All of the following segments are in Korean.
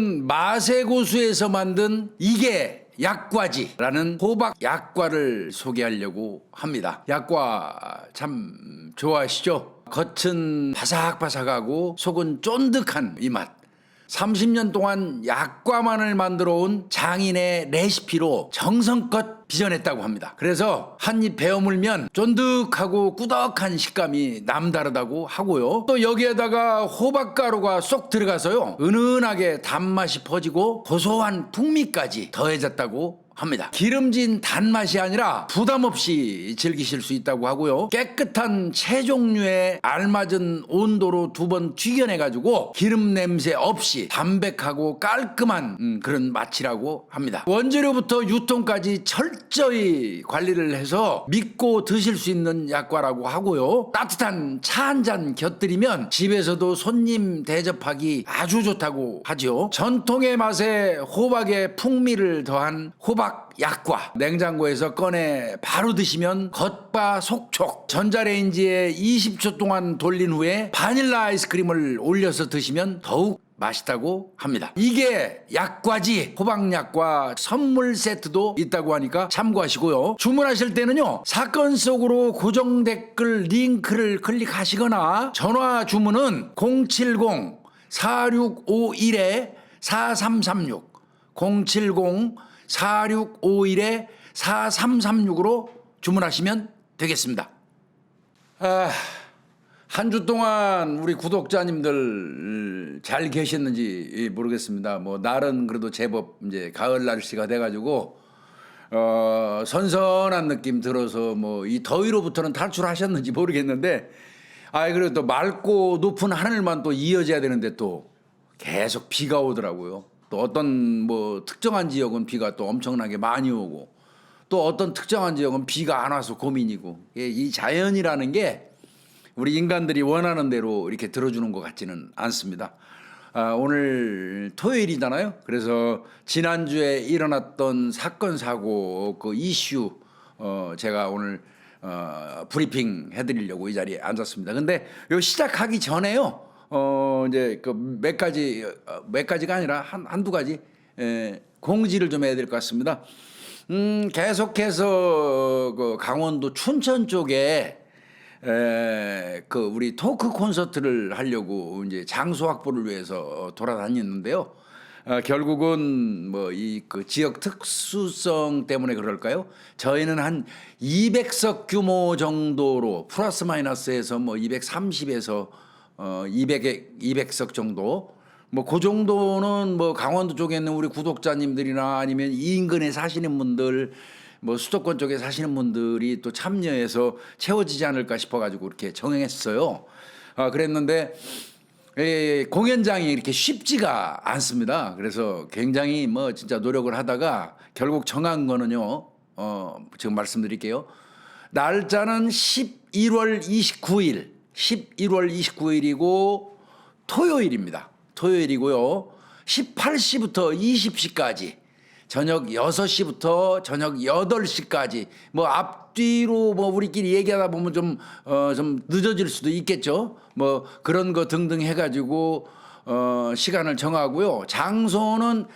오늘은 마세고수에서 만든 이게 약과지라는 호박 약과를 소개하려고 합니다. 약과 참 좋아하시죠? 겉은 바삭바삭하고 속은 쫀득한 이 맛. 30년 동안 약과만을 만들어 온 장인의 레시피로 정성껏 빚어냈다고 합니다. 그래서 한 입 베어 물면 쫀득하고 꾸덕한 식감이 남다르다고 하고요. 또 여기에다가 호박가루가 쏙 들어가서요, 은은하게 단맛이 퍼지고 고소한 풍미까지 더해졌다고 합니다. 기름진 단맛이 아니라 부담 없이 즐기실 수 있다고 하고요. 깨끗한 채 종류에 알맞은 온도로 2번 튀겨내가지고 기름 냄새 없이 담백하고 깔끔한 그런 맛이라고 합니다. 원재료부터 유통까지 철저히 관리를 해서 믿고 드실 수 있는 약과라고 하고요. 따뜻한 차 한 잔 곁들이면 집에서도 손님 대접하기 아주 좋다고 하죠. 전통의 맛에 호박의 풍미를 더한 호박 약과, 냉장고에서 꺼내 바로 드시면 겉바 속촉. 전자레인지에 20초 동안 돌린 후에 바닐라 아이스크림을 올려서 드시면 더욱 맛있다고 합니다. 이게 약과지 호박약과 선물 세트도 있다고 하니까 참고하시고요. 주문하실 때는요, 사건 속으로 고정 댓글 링크를 클릭하시거나 전화 주문은 070-4651-4336 070-4651-4336으로 주문하시면 되겠습니다. 한 주 동안 우리 구독자님들 잘 계셨는지 모르겠습니다. 뭐 날은 그래도 제법 이제 가을 날씨가 돼가지고 선선한 느낌 들어서 뭐 이 더위로부터는 탈출하셨는지 모르겠는데, 그래도 또 맑고 높은 하늘만 또 이어져야 되는데 또 계속 비가 오더라고요. 또 어떤 뭐 특정한 지역은 비가 또 엄청나게 많이 오고, 또 어떤 특정한 지역은 비가 안 와서 고민이고, 이 자연이라는 게 우리 인간들이 원하는 대로 이렇게 들어주는 것 같지는 않습니다. 오늘 토요일이잖아요. 그래서 지난주에 일어났던 사건 사고 그 이슈 제가 오늘 브리핑 해드리려고 이 자리에 앉았습니다. 근데 요 시작하기 전에요, 이제 그 몇 가지가 아니라 한두 가지 공지를 좀 해야 될 것 같습니다. 계속해서 그 강원도 춘천 쪽에 그 우리 토크 콘서트를 하려고 이제 장소 확보를 위해서 돌아다녔는데요. 결국은 뭐 이 그 지역 특수성 때문에 그럴까요? 저희는 한 200석 규모 정도로 플러스 마이너스해서 뭐 230에서 200석 정도, 뭐 그 정도는 뭐 강원도 쪽에 있는 우리 구독자님들이나 아니면 이 인근에 사시는 분들, 뭐 수도권 쪽에 사시는 분들이 또 참여해서 채워지지 않을까 싶어가지고 이렇게 정했어요. 그랬는데 공연장이 이렇게 쉽지가 않습니다. 그래서 굉장히 뭐 진짜 노력을 하다가 결국 정한 거는요, 지금 말씀드릴게요. 날짜는 11월 29일이고 토요일입니다. 토요일이고요. 18시부터 20시까지, 저녁 6시부터 저녁 8시까지, 뭐 앞뒤로 뭐 우리끼리 얘기하다 보면 좀 늦어질 수도 있겠죠. 뭐 그런 거 등등 해가지고 시간을 정하고요. 장소는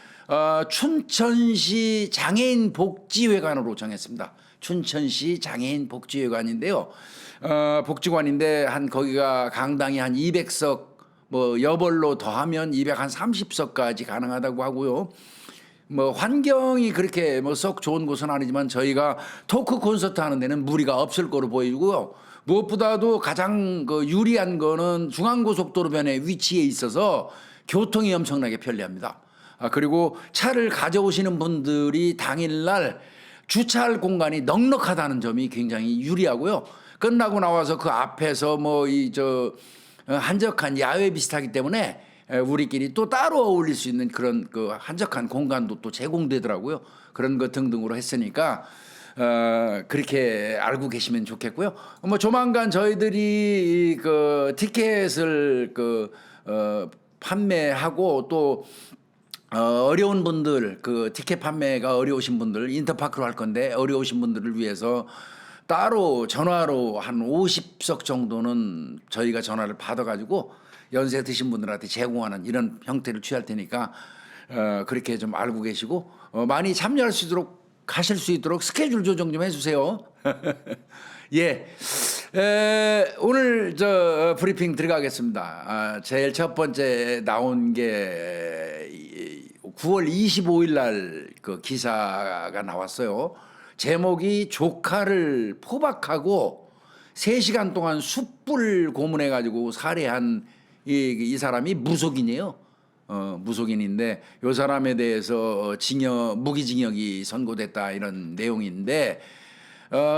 춘천시 장애인 복지회관으로 정했습니다. 춘천시 장애인 복지회관인데요. 복지관인데 거기가 강당이 한 200석, 뭐 여벌로 더하면 230석까지 가능하다고 하고요. 뭐 환경이 그렇게 뭐 썩 좋은 곳은 아니지만 저희가 토크 콘서트 하는 데는 무리가 없을 거로 보이고요. 무엇보다도 가장 그 유리한 거는 중앙고속도로변에 위치해 있어서 교통이 엄청나게 편리합니다. 그리고 차를 가져오시는 분들이 당일날 주차할 공간이 넉넉하다는 점이 굉장히 유리하고요. 끝나고 나와서 그 앞에서 뭐 한적한 야외 비슷하기 때문에 우리끼리 또 따로 어울릴 수 있는 그런 그 한적한 공간도 또 제공되더라고요. 그런 것 등등으로 했으니까 그렇게 알고 계시면 좋겠고요. 뭐 조만간 저희들이 그 티켓을 판매하고 또 어려운 분들, 그 티켓 판매가 어려우신 분들, 인터파크로 할 건데 어려우신 분들을 위해서 따로 전화로 한 50석 정도는 저희가 전화를 받아가지고 연세 드신 분들한테 제공하는 이런 형태를 취할 테니까 그렇게 좀 알고 계시고 많이 참여할 수 있도록 가실 수 있도록 스케줄 조정 좀 해주세요. 예. 오늘 브리핑 들어가겠습니다. 제일 첫 번째 나온 게 9월 25일 날 그 기사가 나왔어요. 제목이 조카를 포박하고 3시간 동안 숯불 고문해 가지고 살해한 이 사람이 무속인이에요. 무속인인데 이 사람에 대해서 무기징역이 선고됐다 이런 내용인데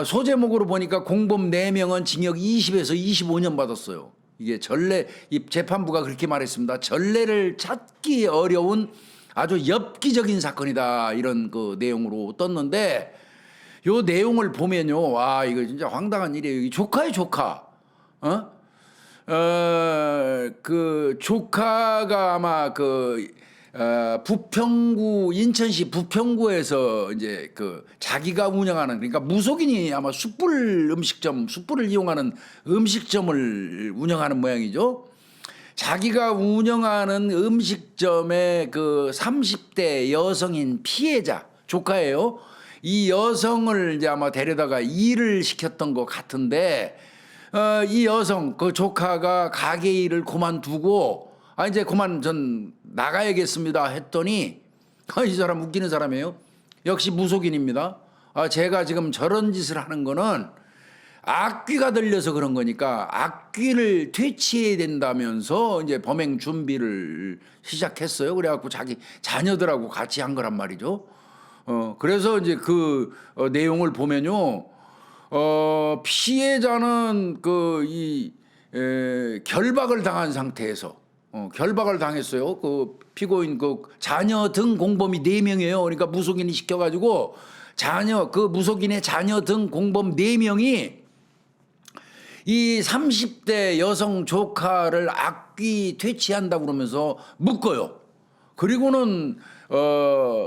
소제목으로 보니까 공범 4명은 징역 20에서 25년 받았어요. 이게 이 재판부가 그렇게 말했습니다. 전례를 찾기 어려운 아주 엽기적인 사건이다 이런 그 내용으로 떴는데 요 내용을 보면요, 와 이거 진짜 황당한 일이에요. 이 조카의 조카, 그 조카가 아마 부평구 인천시 부평구에서 이제 그 자기가 운영하는 그러니까 무속인이 아마 숯불을 이용하는 음식점을 운영하는 모양이죠. 자기가 운영하는 음식점의 그 30대 여성인 피해자 조카예요. 이 여성을 이제 아마 데려다가 일을 시켰던 것 같은데 이 여성 그 조카가 가게 일을 그만두고 이제 그만 전 나가야겠습니다 했더니 이 사람 웃기는 사람이에요. 역시 무속인입니다. 제가 지금 저런 짓을 하는 거는 악귀가 들려서 그런 거니까 악귀를 퇴치해야 된다면서 이제 범행 준비를 시작했어요. 그래갖고 자기 자녀들하고 같이 한 거란 말이죠. 그래서 이제 그 내용을 보면요, 피해자는 결박을 당한 상태에서 결박을 당했어요. 그 피고인 그 자녀 등 공범이 4명이에요. 그러니까 무속인이 시켜가지고 무속인의 자녀 등 공범 4명이 이 30대 여성 조카를 악귀 퇴치한다고 그러면서 묶어요. 그리고는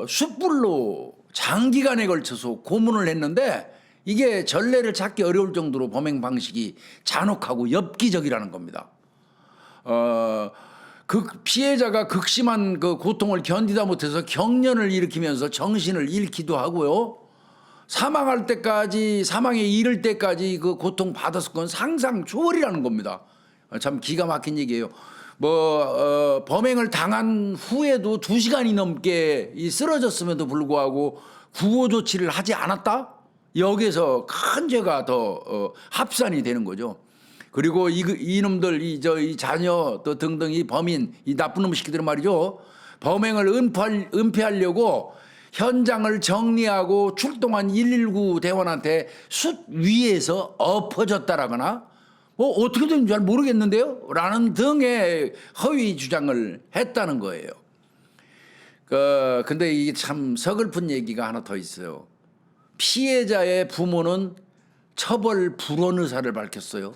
숯불로 장기간에 걸쳐서 고문을 했는데 이게 전례를 찾기 어려울 정도로 범행 방식이 잔혹하고 엽기적이라는 겁니다. 그 피해자가 극심한 그 고통을 견디다 못해서 경련을 일으키면서 정신을 잃기도 하고요. 사망에 이를 때까지 그 고통 받았을 건 상상 초월이라는 겁니다. 참 기가 막힌 얘기예요. 범행을 당한 후에도 2시간이 넘게 쓰러졌음에도 불구하고 구호 조치를 하지 않았다? 여기에서 큰 죄가 더 합산이 되는 거죠. 그리고 이놈들, 이 자녀 또 등등 이 범인, 이 나쁜 놈 새끼들은 말이죠. 범행을 은폐하려고 현장을 정리하고 출동한 119 대원한테 숯 위에서 엎어졌다라거나 어떻게든 잘 모르겠는데요? 라는 등의 허위 주장을 했다는 거예요. 근데 이게 참 서글픈 얘기가 하나 더 있어요. 피해자의 부모는 처벌 불원 의사를 밝혔어요.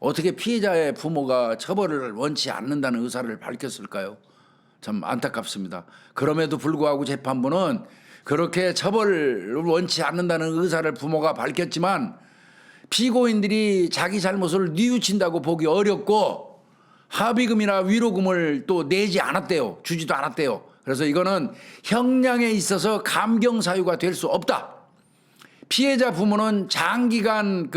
어떻게 피해자의 부모가 처벌을 원치 않는다는 의사를 밝혔을까요? 참 안타깝습니다. 그럼에도 불구하고 재판부는 그렇게 처벌을 원치 않는다는 의사를 부모가 밝혔지만 피고인들이 자기 잘못을 뉘우친다고 보기 어렵고 합의금이나 위로금을 또 내지 않았대요. 주지도 않았대요. 그래서 이거는 형량에 있어서 감경 사유가 될 수 없다. 피해자 부모는 장기간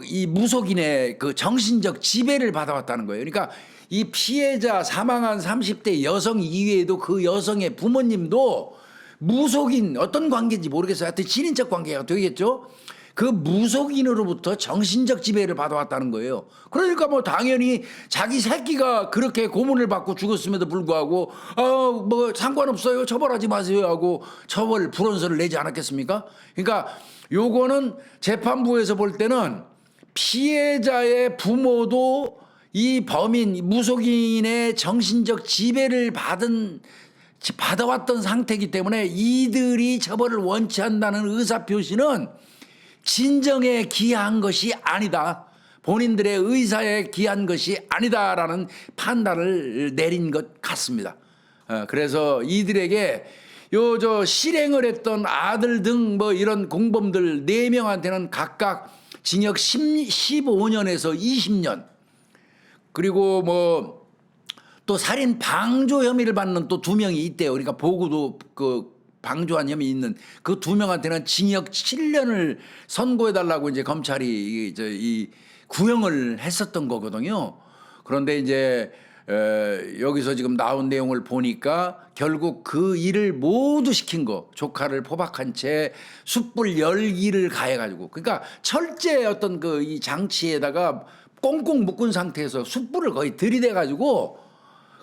이 무속인의 그 정신적 지배를 받아왔다는 거예요. 그러니까 이 피해자 사망한 30대 여성 이외에도 그 여성의 부모님도 무속인 어떤 관계인지 모르겠어요. 하여튼 친인척 관계가 되겠죠. 그 무속인으로부터 정신적 지배를 받아왔다는 거예요. 그러니까 뭐 당연히 자기 새끼가 그렇게 고문을 받고 죽었음에도 불구하고 뭐 상관없어요. 처벌하지 마세요 하고 처벌 불원서를 내지 않았겠습니까? 그러니까 요거는 재판부에서 볼 때는 피해자의 부모도 이 범인 무속인의 정신적 지배를 받아왔던 상태이기 때문에 이들이 처벌을 원치 않는다는 의사표시는 진정에 기한 것이 아니다. 본인들의 의사에 기한 것이 아니다라는 판단을 내린 것 같습니다. 그래서 이들에게 실행을 했던 아들 등 뭐 이런 공범들 4명한테는 각각 징역 15년에서 20년, 그리고 뭐 또 살인 방조 혐의를 받는 또 2명이 있대요. 그러니까 보고도 그 방조한 혐의 있는 그 2명한테는 징역 7년을 선고해 달라고 이제 검찰이 이 구형을 했었던 거거든요. 그런데 이제 여기서 지금 나온 내용을 보니까 결국 그 일을 모두 시킨 거, 조카를 포박한 채 숯불 열기를 가해가지고, 그러니까 철제 어떤 그 이 장치에다가 꽁꽁 묶은 상태에서 숯불을 거의 들이대가지고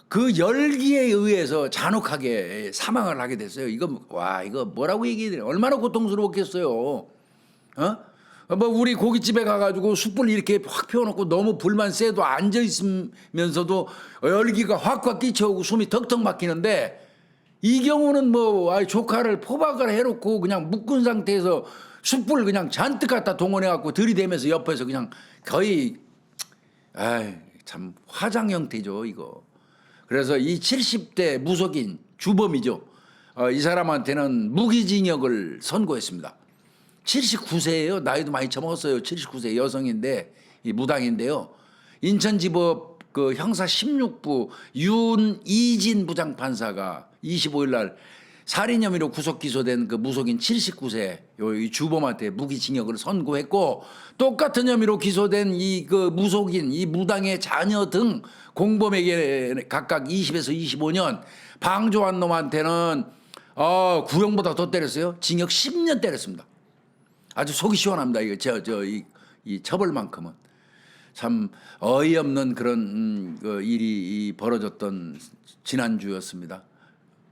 그 열기에 의해서 잔혹하게 사망을 하게 됐어요. 이거 이거 뭐라고 얘기해야 되나? 얼마나 고통스러웠겠어요. 뭐 우리 고깃집에 가가지고 숯불 이렇게 확 피워놓고 너무 불만 세도 앉아 있으면서도 열기가 확확 끼쳐오고 숨이 턱턱 막히는데, 이 경우는 뭐 조카를 포박을 해놓고 그냥 묶은 상태에서 숯불 그냥 잔뜩 갖다 동원해갖고 들이대면서 옆에서 그냥 거의 참 화장 형태죠 이거. 그래서 이 70대 무속인 주범이죠. 이 사람한테는 무기징역을 선고했습니다. 79세예요. 나이도 많이 처먹었어요. 79세 여성인데 무당인데요. 인천지법 그 형사 16부 윤이진 부장판사가 25일 날 살인 혐의로 구속 기소된 그 무속인 79세 이 주범한테 무기징역을 선고했고, 똑같은 혐의로 기소된 이 그 무속인 이 무당의 자녀 등 공범에게 각각 20에서 25년, 방조한 놈한테는 구형보다 더 때렸어요. 징역 10년 때렸습니다. 아주 속이 시원합니다. 이거 이 처벌만큼은. 참 어이없는 그런 그 일이 벌어졌던 지난주였습니다.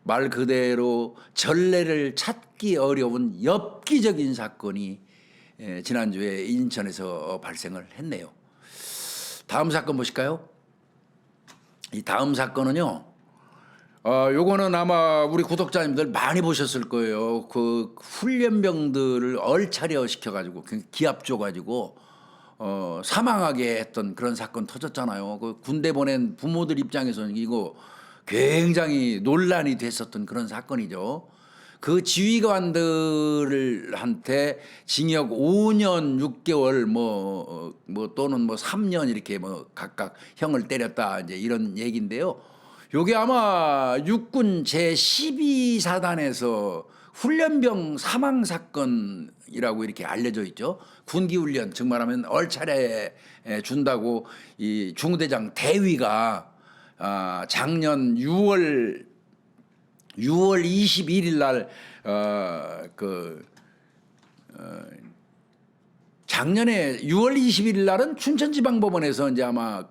말 그대로 전례를 찾기 어려운 엽기적인 사건이 지난주에 인천에서 발생을 했네요. 다음 사건 보실까요? 이 다음 사건은요. 요거는 아마 우리 구독자님들 많이 보셨을 거예요. 그 훈련병들을 얼차려 시켜가지고 기합 줘가지고 사망하게 했던 그런 사건 터졌잖아요. 그 군대 보낸 부모들 입장에서는 이거 굉장히 논란이 됐었던 그런 사건이죠. 그 지휘관들한테 징역 5년 6개월 뭐 또는 뭐 3년 이렇게 뭐 각각 형을 때렸다 이제 이런 얘기인데요. 요게 아마 육군 제12사단에서 훈련병 사망 사건이라고 이렇게 알려져 있죠. 군기 훈련 즉 말하면 얼차례 준다고 이 중대장 대위가 작년 6월 21일 날 작년에 6월 21일 날은 춘천지방법원에서 이제 아마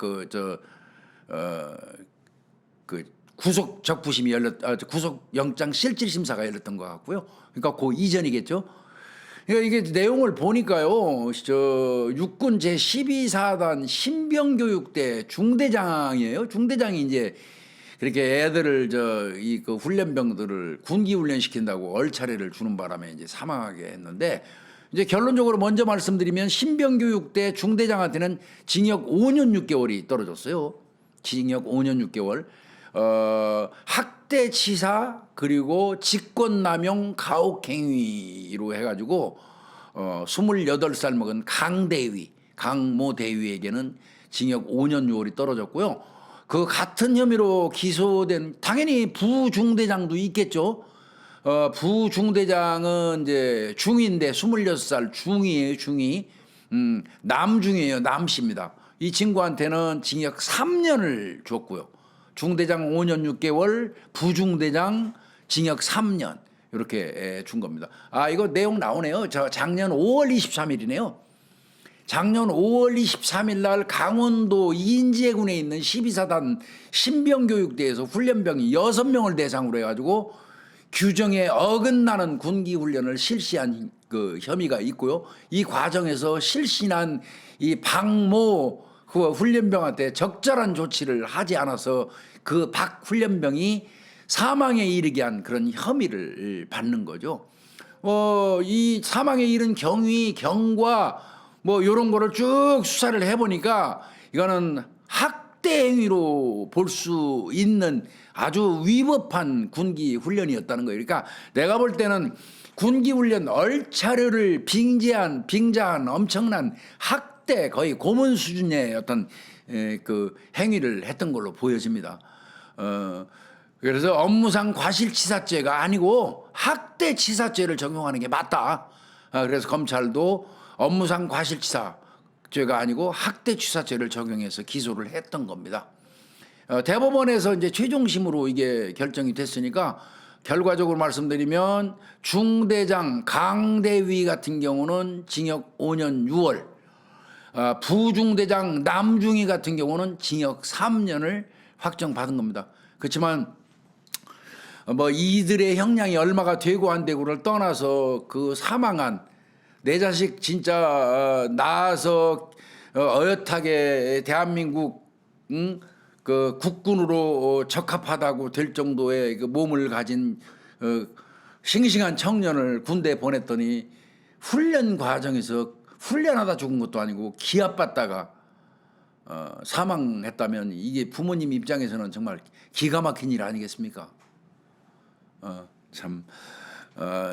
구속 적부심이 구속 영장 실질 심사가 열렸던 것 같고요. 그러니까 그 이전이겠죠. 그러니까 이게 내용을 보니까요, 육군 제12사단 신병교육대 중대장이에요. 중대장이 이제 그렇게 애들을 그 훈련병들을 군기 훈련 시킨다고 얼차례를 주는 바람에 이제 사망하게 했는데, 이제 결론적으로 먼저 말씀드리면 신병교육대 중대장한테는 징역 5년 6개월이 떨어졌어요. 징역 5년 6개월. 학대치사 그리고 직권남용 가혹행위로 해가지고 28살 먹은 강모 대위에게는 징역 5년 6월이 떨어졌고요. 그 같은 혐의로 기소된 당연히 부중대장도 있겠죠. 부중대장은 이제 중인데 26살 중이에요. 중이 남중이에요. 남씨입니다. 이 친구한테는 징역 3년을 줬고요. 중대장 5년 6개월, 부중대장 징역 3년 이렇게 준 겁니다. 이거 내용 나오네요. 작년 5월 23일이네요. 작년 5월 23일 날 강원도 인제군에 있는 12사단 신병교육대에서 훈련병이 6명을 대상으로 해가지고 규정에 어긋나는 군기 훈련을 실시한 그 혐의가 있고요. 이 과정에서 실신한 이 박모 그 훈련병한테 적절한 조치를 하지 않아서 그 박 훈련병이 사망에 이르게 한 그런 혐의를 받는 거죠. 이 사망에 이른 경과 뭐 이런 거를 쭉 수사를 해보니까 이거는 학대 행위로 볼 수 있는 아주 위법한 군기 훈련이었다는 거예요. 그러니까 내가 볼 때는 군기 훈련 얼차려를 빙자한 엄청난 학대 거의 고문 수준의 어떤 그 행위를 했던 걸로 보여집니다. 그래서 업무상 과실치사죄가 아니고 학대치사죄를 적용하는 게 맞다. 그래서 검찰도 업무상 과실치사죄가 아니고 학대치사죄를 적용해서 기소를 했던 겁니다. 대법원에서 이제 최종심으로 이게 결정이 됐으니까 결과적으로 말씀드리면 중대장 강대위 같은 경우는 징역 5년 6월, 부중대장 남중희 같은 경우는 징역 3년을 확정받은 겁니다. 그렇지만 뭐 이들의 형량이 얼마가 되고 안 되고를 떠나서 그 사망한 내 자식 진짜 낳아서 어엿하게 대한민국 그 국군으로 적합하다고 될 정도의 그 몸을 가진 싱싱한 청년을 군대에 보냈더니 훈련 과정에서 훈련하다 죽은 것도 아니고 기합받다가 사망했다면 이게 부모님 입장에서는 정말 기가 막힌 일 아니겠습니까? 참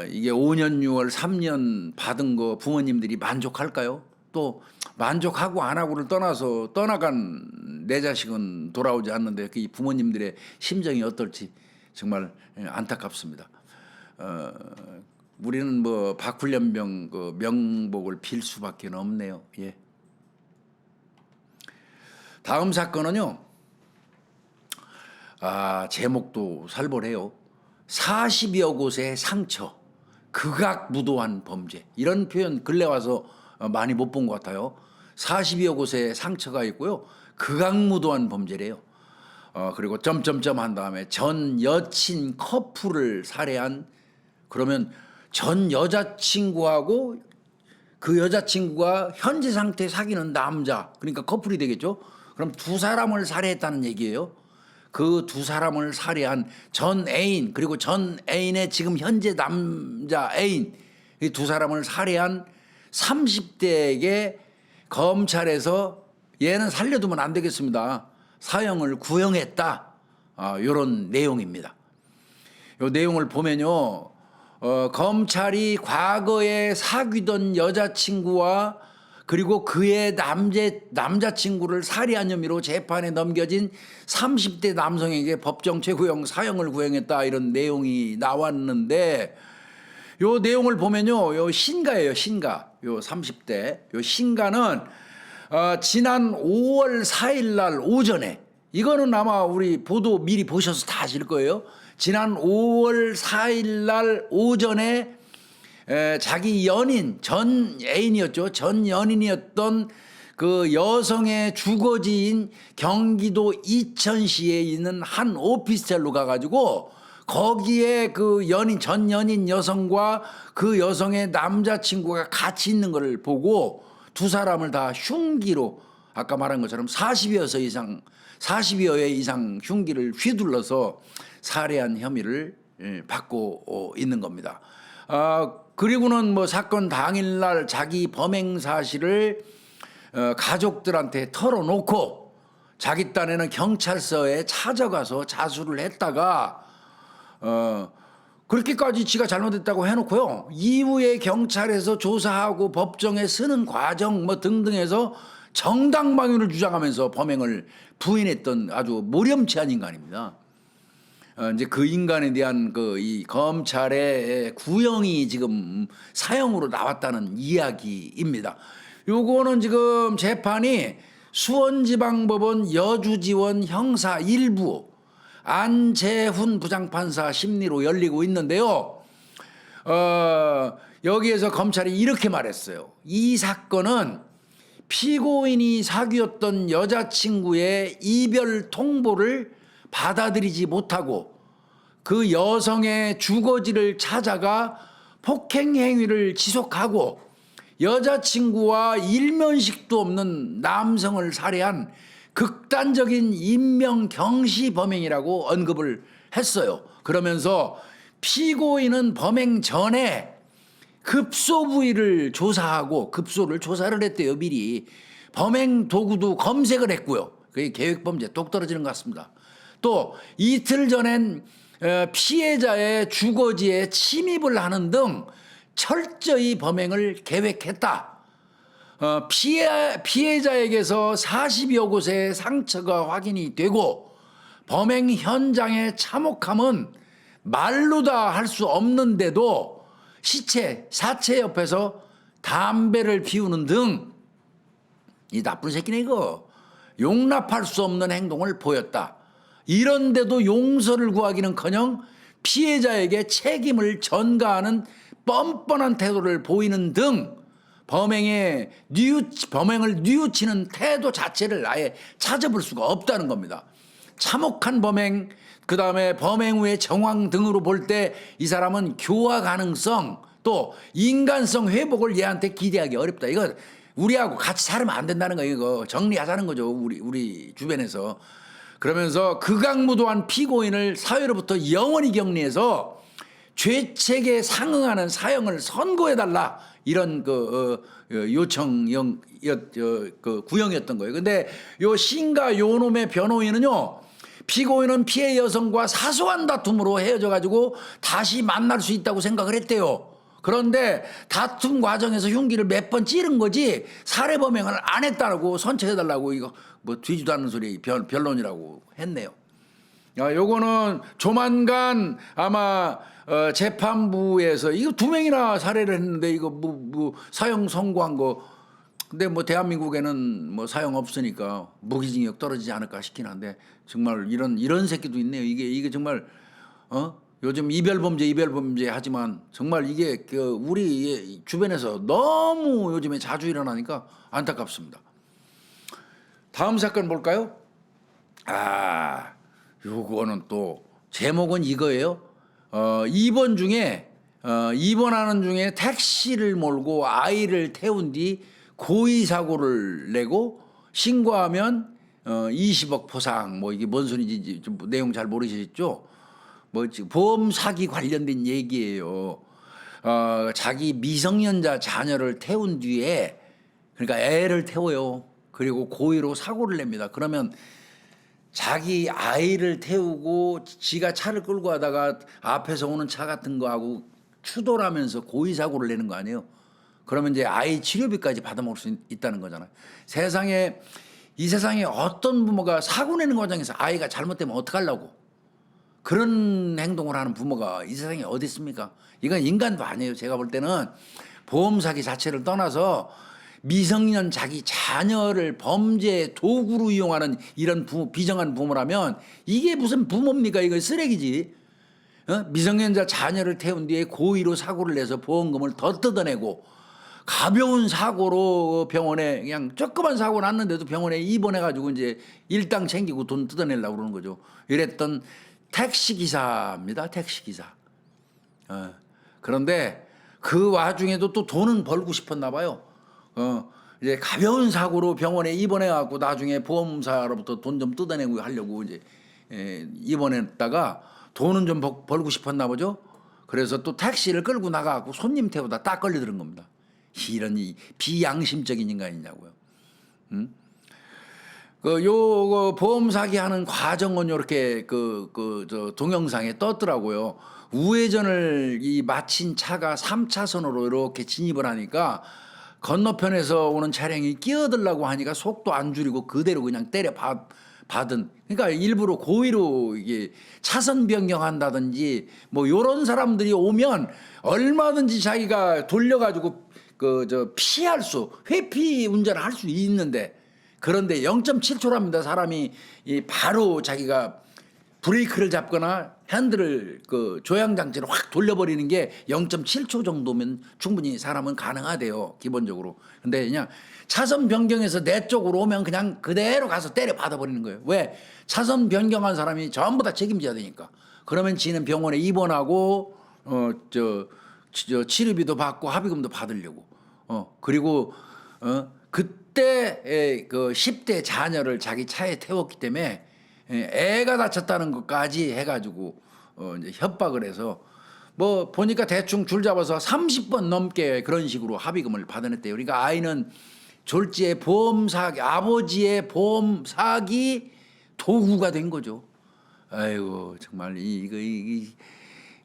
이게 5년 6월 3년 받은 거 부모님들이 만족할까요? 또 만족하고 안 하고를 떠나서 떠나간 내 자식은 돌아오지 않는데 그 부모님들의 심정이 어떨지 정말 안타깝습니다. 우리는 뭐 박훈련병 그 명복을 빌 수밖에 없네요. 예. 다음 사건은요. 제목도 살벌해요. 40여 곳의 상처, 극악무도한 범죄. 이런 표현 근래 와서 많이 못 본 것 같아요. 40여 곳의 상처가 있고요. 극악무도한 범죄래요. 그리고 점점점 한 다음에 전 여친 커플을 살해한, 그러면 전 여자친구하고 그 여자친구가 현재 상태 사귀는 남자, 그러니까 커플이 되겠죠. 그럼 두 사람을 살해했다는 얘기예요. 그 두 사람을 살해한 전 애인, 그리고 전 애인의 지금 현재 남자 애인, 이 두 사람을 살해한 30대에게 검찰에서 얘는 살려두면 안 되겠습니다. 사형을 구형했다. 이런 내용입니다. 이 내용을 보면요. 검찰이 과거에 사귀던 여자친구와 그리고 그의 남자친구를 살해한 혐의로 재판에 넘겨진 30대 남성에게 법정 최고형 사형을 구형했다, 이런 내용이 나왔는데, 요 내용을 보면요, 요 신가예요. 신가. 요 30대 요 신가는 지난 5월 4일 날 오전에, 이거는 아마 우리 보도 미리 보셔서 다 아실 거예요. 지난 5월 4일 날 오전에 자기 연인, 전 애인이었죠. 전 연인이었던 그 여성의 주거지인 경기도 이천시에 있는 한 오피스텔로 가가지고 거기에 그 전 연인 여성과 그 여성의 남자친구가 같이 있는 걸 보고 두 사람을 다 흉기로, 아까 말한 것처럼 40여 회 이상 흉기를 휘둘러서 살해한 혐의를 받고 있는 겁니다. 그리고는 뭐 사건 당일날 자기 범행 사실을 가족들한테 털어놓고 자기 딴에는 경찰서에 찾아가서 자수를 했다가 그렇게까지 지가 잘못했다고 해놓고요. 이후에 경찰에서 조사하고 법정에 쓰는 과정 뭐 등등해서 정당방위를 주장하면서 범행을 부인했던 아주 모렴치한 인간입니다. 이제 그 인간에 대한 이 검찰의 구형이 지금 사형으로 나왔다는 이야기입니다. 요거는 지금 재판이 수원지방법원 여주지원 형사 1부 안재훈 부장판사 심리로 열리고 있는데요. 여기에서 검찰이 이렇게 말했어요. 이 사건은 피고인이 사귀었던 여자친구의 이별 통보를 받아들이지 못하고 그 여성의 주거지를 찾아가 폭행 행위를 지속하고 여자친구와 일면식도 없는 남성을 살해한 극단적인 인명 경시 범행이라고 언급을 했어요. 그러면서 피고인은 범행 전에 급소 부위를 조사하고, 급소를 조사를 했대요. 미리 범행 도구도 검색을 했고요. 그게 계획범죄 똑 떨어지는 것 같습니다. 또 이틀 전엔 피해자의 주거지에 침입을 하는 등 철저히 범행을 계획했다. 피해자에게서 40여 곳의 상처가 확인이 되고 범행 현장의 참혹함은 말로 다 할 수 없는데도 사체 옆에서 담배를 피우는 등 이 나쁜 새끼네 이거 용납할 수 없는 행동을 보였다. 이런데도 용서를 구하기는커녕 피해자에게 책임을 전가하는 뻔뻔한 태도를 보이는 등 범행을 뉘우치는 태도 자체를 아예 찾아볼 수가 없다는 겁니다. 참혹한 범행, 그 다음에 범행 후의 정황 등으로 볼 때 이 사람은 교화 가능성 또 인간성 회복을 얘한테 기대하기 어렵다. 이거 우리하고 같이 살면 안 된다는 거 이거 정리하자는 거죠. 우리 주변에서. 그러면서 극악무도한 피고인을 사회로부터 영원히 격리해서 죄책에 상응하는 사형을 선고해달라 이런 구형이었던 거예요. 근데 요 신과 요 놈의 변호인은요, 피고인은 피해 여성과 사소한 다툼으로 헤어져 가지고 다시 만날 수 있다고 생각을 했대요. 그런데 다툼 과정에서 흉기를 몇 번 찌른 거지 살해 범행을 안 했다고 선처해달라고 이거 뭐 뒤지도 않는 소리 변론이라고 했네요. 요거는 조만간 아마 재판부에서 이거 2명이나 살해를 했는데 이거 뭐 사형 선고한 거 근데 뭐 대한민국에는 뭐 사형 없으니까 무기징역 떨어지지 않을까 싶긴 한데 정말 이런 새끼도 있네요. 이게 정말 요즘 이별범죄 하지만 정말 이게 우리 주변에서 너무 요즘에 자주 일어나니까 안타깝습니다. 다음 사건 볼까요? 요거는 또 제목은 이거예요. 입원하는 중에 택시를 몰고 아이를 태운 뒤 고의 사고를 내고 신고하면 20억 포상 뭐 이게 뭔 소리인지 좀 내용 잘 모르시겠죠? 뭐 보험 사기 관련된 얘기예요. 자기 미성년자 자녀를 태운 뒤에 그러니까 애를 태워요. 그리고 고의로 사고를 냅니다. 그러면 자기 아이를 태우고 지가 차를 끌고 가다가 앞에서 오는 차 같은 거하고 추돌 하면서 고의 사고를 내는 거 아니에요. 그러면 이제 아이 치료비까지 받아먹을 수 있다는 거잖아요. 이 세상에 어떤 부모가 사고 내는 과정에서 아이가 잘못되면 어떡하려고 그런 행동을 하는 부모가 이 세상에 어디 있습니까? 이건 인간도 아니에요. 제가 볼 때는 보험 사기 자체를 떠나서 미성년 자기 자녀를 범죄 도구로 이용하는 이런 비정한 부모라면 이게 무슨 부모입니까? 이거 쓰레기지. 미성년자 자녀를 태운 뒤에 고의로 사고를 내서 보험금을 더 뜯어내고 가벼운 사고로 병원에 그냥 조그만 사고 났는데도 병원에 입원해가지고 이제 일당 챙기고 돈 뜯어내려고 그러는 거죠. 이랬던 택시기사입니다. 택시기사. 그런데 그 와중에도 또 돈은 벌고 싶었나 봐요. 이제 가벼운 사고로 병원에 입원해갖고 나중에 보험사로부터 돈 좀 뜯어내고 하려고 이제 입원했다가 돈은 좀 벌고 싶었나 보죠. 그래서 또 택시를 끌고 나가갖고 손님 태우다 딱 걸려드는 겁니다. 이런 비양심적인 인간이냐고요. 요 보험 사기하는 과정은 이렇게 저 동영상에 떴더라고요. 우회전을 마친 차가 3차선으로 이렇게 진입을 하니까 건너편에서 오는 차량이 끼어들라고 하니까 속도 안 줄이고 그대로 그냥 때려 받은. 그러니까 일부러 고의로 이게 차선 변경한다든지 뭐 요런 사람들이 오면 얼마든지 자기가 돌려가지고 피할 회피 운전을 할 수 있는데 그런데 0.7초랍니다. 사람이 바로 자기가 브레이크를 잡거나 핸들을 조향 장치를 확 돌려버리는 게 0.7초 정도면 충분히 사람은 가능하대요. 기본적으로. 근데 그냥 차선 변경해서 내 쪽으로 오면 그냥 그대로 가서 때려 받아버리는 거예요. 왜? 차선 변경한 사람이 전부 다 책임져야 되니까. 그러면 지는 병원에 입원하고 치료비도 받고 합의금도 받으려고. 그리고 그때 그 10대 자녀를 자기 차에 태웠기 때문에 애가 다쳤다는 것까지 해가지고 이제 협박을 해서 뭐 보니까 대충 줄 잡아서 30번 넘게 그런 식으로 합의금을 받아냈대요. 그러니까 아이는 졸지의 아버지의 보험 사기 도구가 된 거죠. 아이고 정말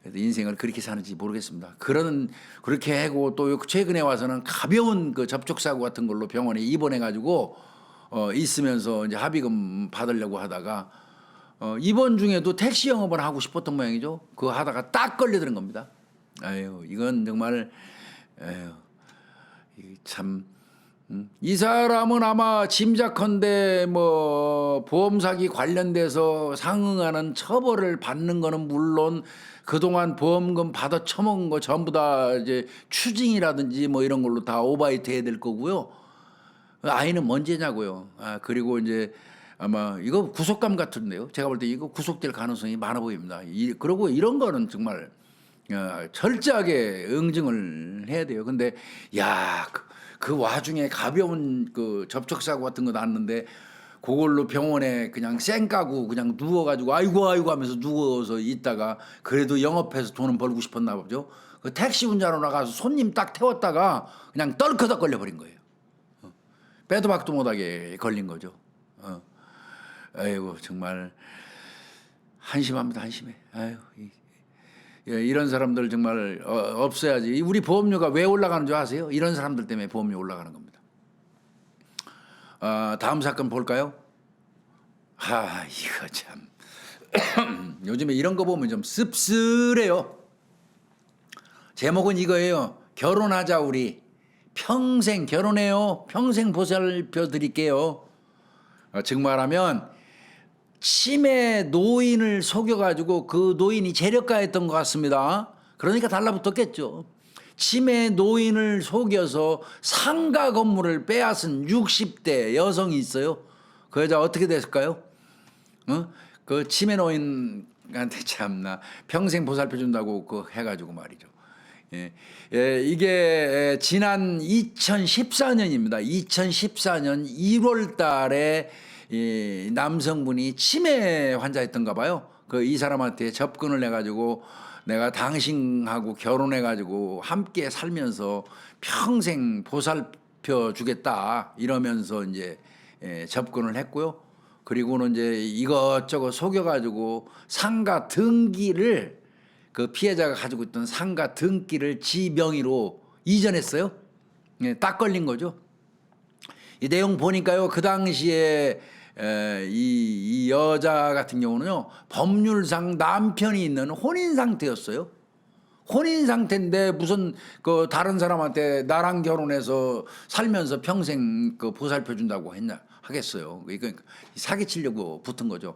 그래도 인생을 그렇게 사는지 모르겠습니다. 그렇게 하고 또 최근에 와서는 가벼운 그 접촉사고 같은 걸로 병원에 입원해가지고 있으면서 이제 합의금 받으려고 하다가 입원 중에도 택시 영업을 하고 싶었던 모양이죠. 그거 하다가 딱 걸려드는 겁니다. 아유, 이건 정말 참. 이 사람은 아마 짐작컨대 뭐 보험 사기 관련돼서 상응하는 처벌을 받는 거는 물론 그동안 보험금 받아 처먹은 거 전부 다 이제 추징이라든지 뭐 이런 걸로 다 오바이트 해야 될 거고요. 아이는 뭔죄냐고요. 그리고 이제 아마 이거 구속감 같은데요. 제가 볼 때 이거 구속될 가능성이 많아 보입니다. 그리고 이런 거는 정말 철저하게 응징을 해야 돼요. 근데 야, 그 와중에 가벼운 그 접촉사고 같은 거 났는데 그걸로 병원에 그냥 쌩까고 그냥 누워가지고 아이고 하면서 누워서 있다가 그래도 영업해서 돈은 벌고 싶었나 보죠. 그 택시 운전하러 나가서 손님 딱 태웠다가 그냥 떨커덕 걸려버린 거예요. 빼도 박도 못하게 걸린 거죠. 아이고 정말 한심합니다. 한심해. 아유, 이런 사람들 정말 없어야지. 우리 보험료가 왜 올라가는 줄 아세요? 이런 사람들 때문에 보험료 올라가는 겁니다. 다음 사건 볼까요? 이거 참 요즘에 이런 거 보면 좀 씁쓸해요. 제목은 이거예요. 결혼하자 우리. 평생 결혼해요. 평생 보살펴 드릴게요. 즉 말하면 치매 노인을 속여가지고 그 노인이 재력가였던 것 같습니다. 그러니까 달라붙었겠죠. 치매 노인을 속여서 상가 건물을 빼앗은 60대 여성이 있어요. 그 여자 어떻게 됐을까요? 그 치매 노인한테 참나 평생 보살펴 준다고 그 해가지고 말이죠. 이게 지난 2014년입니다. 2014년 1월 달에 이 남성분이 치매 환자였던가 봐요. 이 사람한테 접근을 해가지고 내가 당신하고 결혼해가지고 함께 살면서 평생 보살펴 주겠다 이러면서 이제 접근을 했고요. 그리고는 이제 이것저것 속여가지고 상가 등기를 그 피해자가 가지고 있던 상가 등기를 지 명의로 이전했어요. 딱 걸린 거죠. 이 내용 보니까요. 그 당시에 이 여자 같은 경우는요. 법률상 남편이 있는 혼인 상태였어요. 혼인 상태인데 무슨 그 다른 사람한테 나랑 결혼해서 살면서 평생 그 보살펴 준다고 하겠어요. 그러니까 사기치려고 붙은 거죠.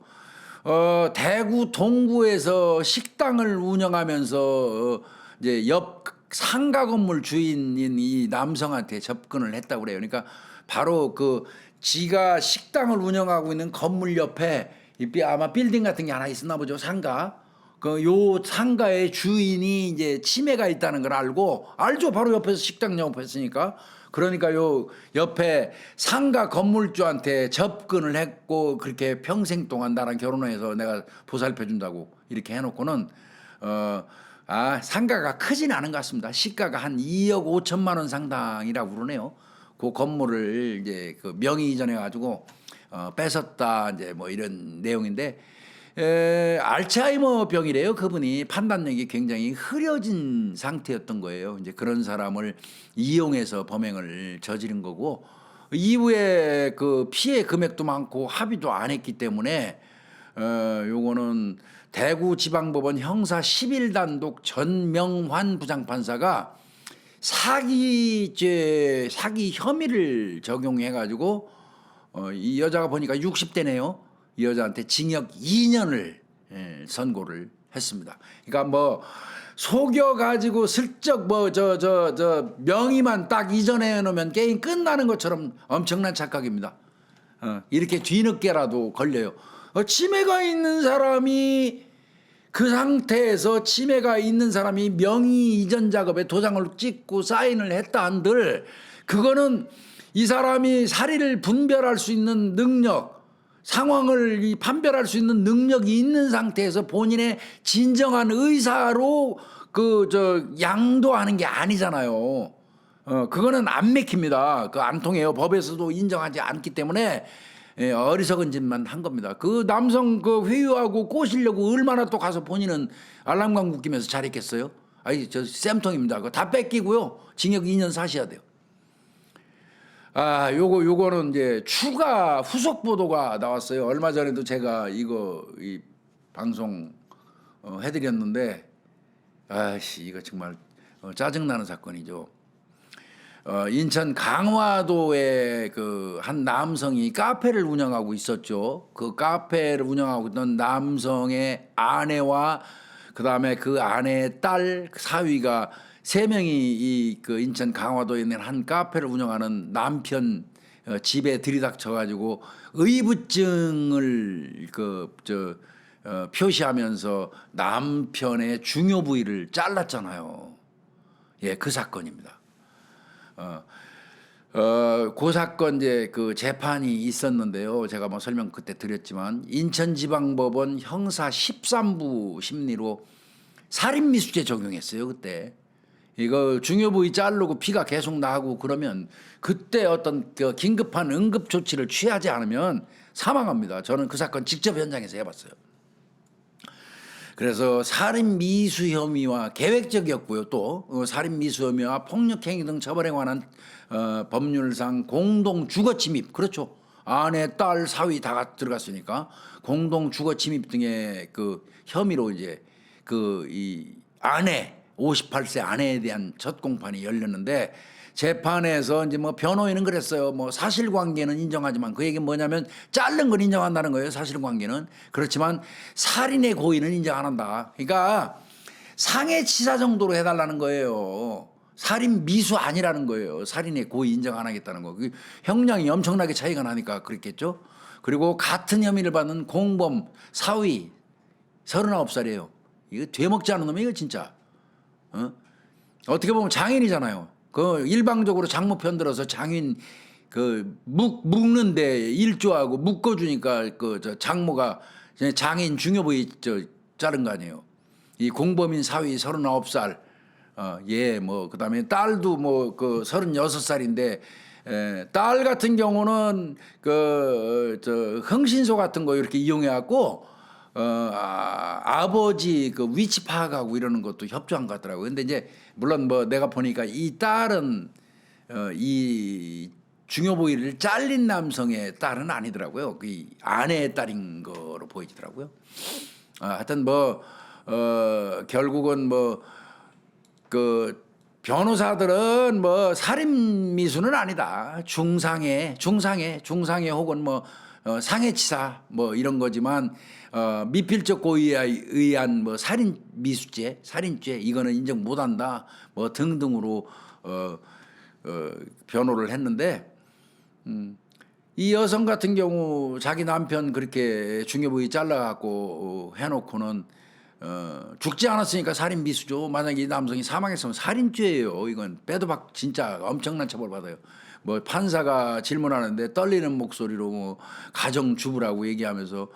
대구 동구에서 식당을 운영하면서 이제 옆 상가 건물 주인인 이 남성한테 접근을 했다고 그래요. 그러니까 바로 그 지가 식당을 운영하고 있는 건물 옆에 아마 빌딩 같은 게 하나 있었나 보죠. 상가. 요 상가의 주인이 이제 치매가 있다는 걸 알죠. 바로 옆에서 식당 영업했으니까. 그러니까 요 옆에 상가 건물주한테 접근을 했고 그렇게 평생 동안 나랑 결혼해서 내가 보살펴 준다고 이렇게 해놓고는 상가가 크진 않은 것 같습니다. 시가가 한 2억 5천만 원 상당이라고 그러네요. 그 건물을 이제 그 명의 이전해 가지고 뺏었다 이제 뭐 이런 내용인데 알츠하이머 병이래요. 그분이 판단력이 굉장히 흐려진 상태였던 거예요. 이제 그런 사람을 이용해서 범행을 저지른 거고 이후에 그 피해 금액도 많고 합의도 안 했기 때문에 요거는 대구지방법원 형사 11단독 전명환 부장판사가 사기 혐의를 적용해 가지고 이 여자가 보니까 60대네요. 이 여자한테 징역 2년을 선고를 했습니다. 그러니까 뭐 속여 가지고 슬쩍 뭐 저 명의만 딱 이전해 놓으면 게임 끝나는 것처럼 엄청난 착각입니다. 이렇게 뒤늦게라도 걸려요. 치매가 있는 사람이 그 상태에서 치매가 있는 사람이 명의 이전 작업에 도장을 찍고 사인을 했다 한들 그거는 이 사람이 사리를 분별할 수 있는 능력 상황을 판별할 수 있는 능력이 있는 상태에서 본인의 진정한 의사로 양도하는 게 아니잖아요. 그거는 안 맥힙니다. 안 통해요. 법에서도 인정하지 않기 때문에 어리석은 짓만 한 겁니다. 그 남성 그 회유하고 꼬시려고 얼마나 또 가서 본인은 알람광국 끼면서 잘했겠어요? 아니 저 쌤통입니다. 그거 다 뺏기고요. 징역 2년 사셔야 돼요. 아, 요거는 이제 추가 후속 보도가 나왔어요. 얼마 전에도 제가 이 방송 해드렸는데, 아씨 이거 정말 짜증나는 사건이죠. 인천 강화도에 그 한 남성이 카페를 운영하고 있었죠. 그 카페를 운영하고 있던 남성의 아내와 그다음에 그 아내의 딸 사위가 세 명이 이 그 인천 강화도에 있는 한 카페를 운영하는 남편 집에 들이닥쳐 가지고 의부증을 표시하면서 남편의 중요 부위를 잘랐잖아요. 예, 그 사건입니다. 그 사건 이제 그 재판이 있었는데요. 제가 뭐 설명 그때 드렸지만 인천지방법원 형사 13부 심리로 살인미수죄 적용했어요. 그때 이거 중요 부위 자르고 피가 계속 나고 그러면 그때 어떤 그 긴급한 응급 조치를 취하지 않으면 사망합니다. 저는 그 사건 직접 현장에서 해봤어요. 그래서 살인 미수 혐의와 계획적이었고요. 또 살인 미수 혐의와 폭력행위 등 처벌에 관한 법률상 공동 주거 침입, 그렇죠. 아내, 딸, 사위 다 들어갔으니까 공동 주거 침입 등의 그 혐의로 이제 그 이 아내 58세 아내에 대한 첫 공판이 열렸는데 재판에서 이제 뭐 변호인은 그랬어요. 뭐 사실관계는 인정하지만 그 얘기는 뭐냐면 자른 걸 인정한다는 거예요. 사실관계는. 그렇지만 살인의 고의는 인정 안 한다. 그러니까 상해치사 정도로 해달라는 거예요. 살인 미수 아니라는 거예요. 살인의 고의 인정 안 하겠다는 거. 형량이 엄청나게 차이가 나니까 그랬겠죠. 그리고 같은 혐의를 받는 공범 사위 39살이에요. 이거 되먹지 않은 놈이 이거 진짜. 어떻게 보면 장인이잖아요. 그 일방적으로 장모 편들어서 장인 그 묶는데 일조하고 묶어주니까 그 저 장모가 장인 중요 부위 자른 거 아니에요. 이 공범인 사위 39살, 예, 뭐 그다음에 딸도 뭐 그 36살인데 딸 같은 경우는 그 저 흥신소 같은 거 이렇게 이용해 갖고 아버지 그 위치 파악하고 이러는 것도 협조한 것 같더라고요. 근데 이제 물론 뭐 내가 보니까 이 딸은 이 중요 부위를 잘린 남성의 딸은 아니더라고요. 그 아내의 딸인 거로 보이더라고요. 하여튼 뭐 결국은 뭐 그 변호사들은 뭐 살인 미수는 아니다. 중상해 혹은 뭐 상해치사 뭐 이런 거지만 미필적 고의에 의한 뭐 살인 미수죄, 살인죄 이거는 인정 못한다. 뭐 등등으로 변호를 했는데 이 여성 같은 경우 자기 남편 그렇게 중요 부위 잘라갖고 해놓고는 죽지 않았으니까 살인 미수죠. 만약에 이 남성이 사망했으면 살인죄예요. 이건 빼도 박 진짜 엄청난 처벌 받아요. 뭐 판사가 질문하는데 떨리는 목소리로 뭐 가정주부라고 얘기하면서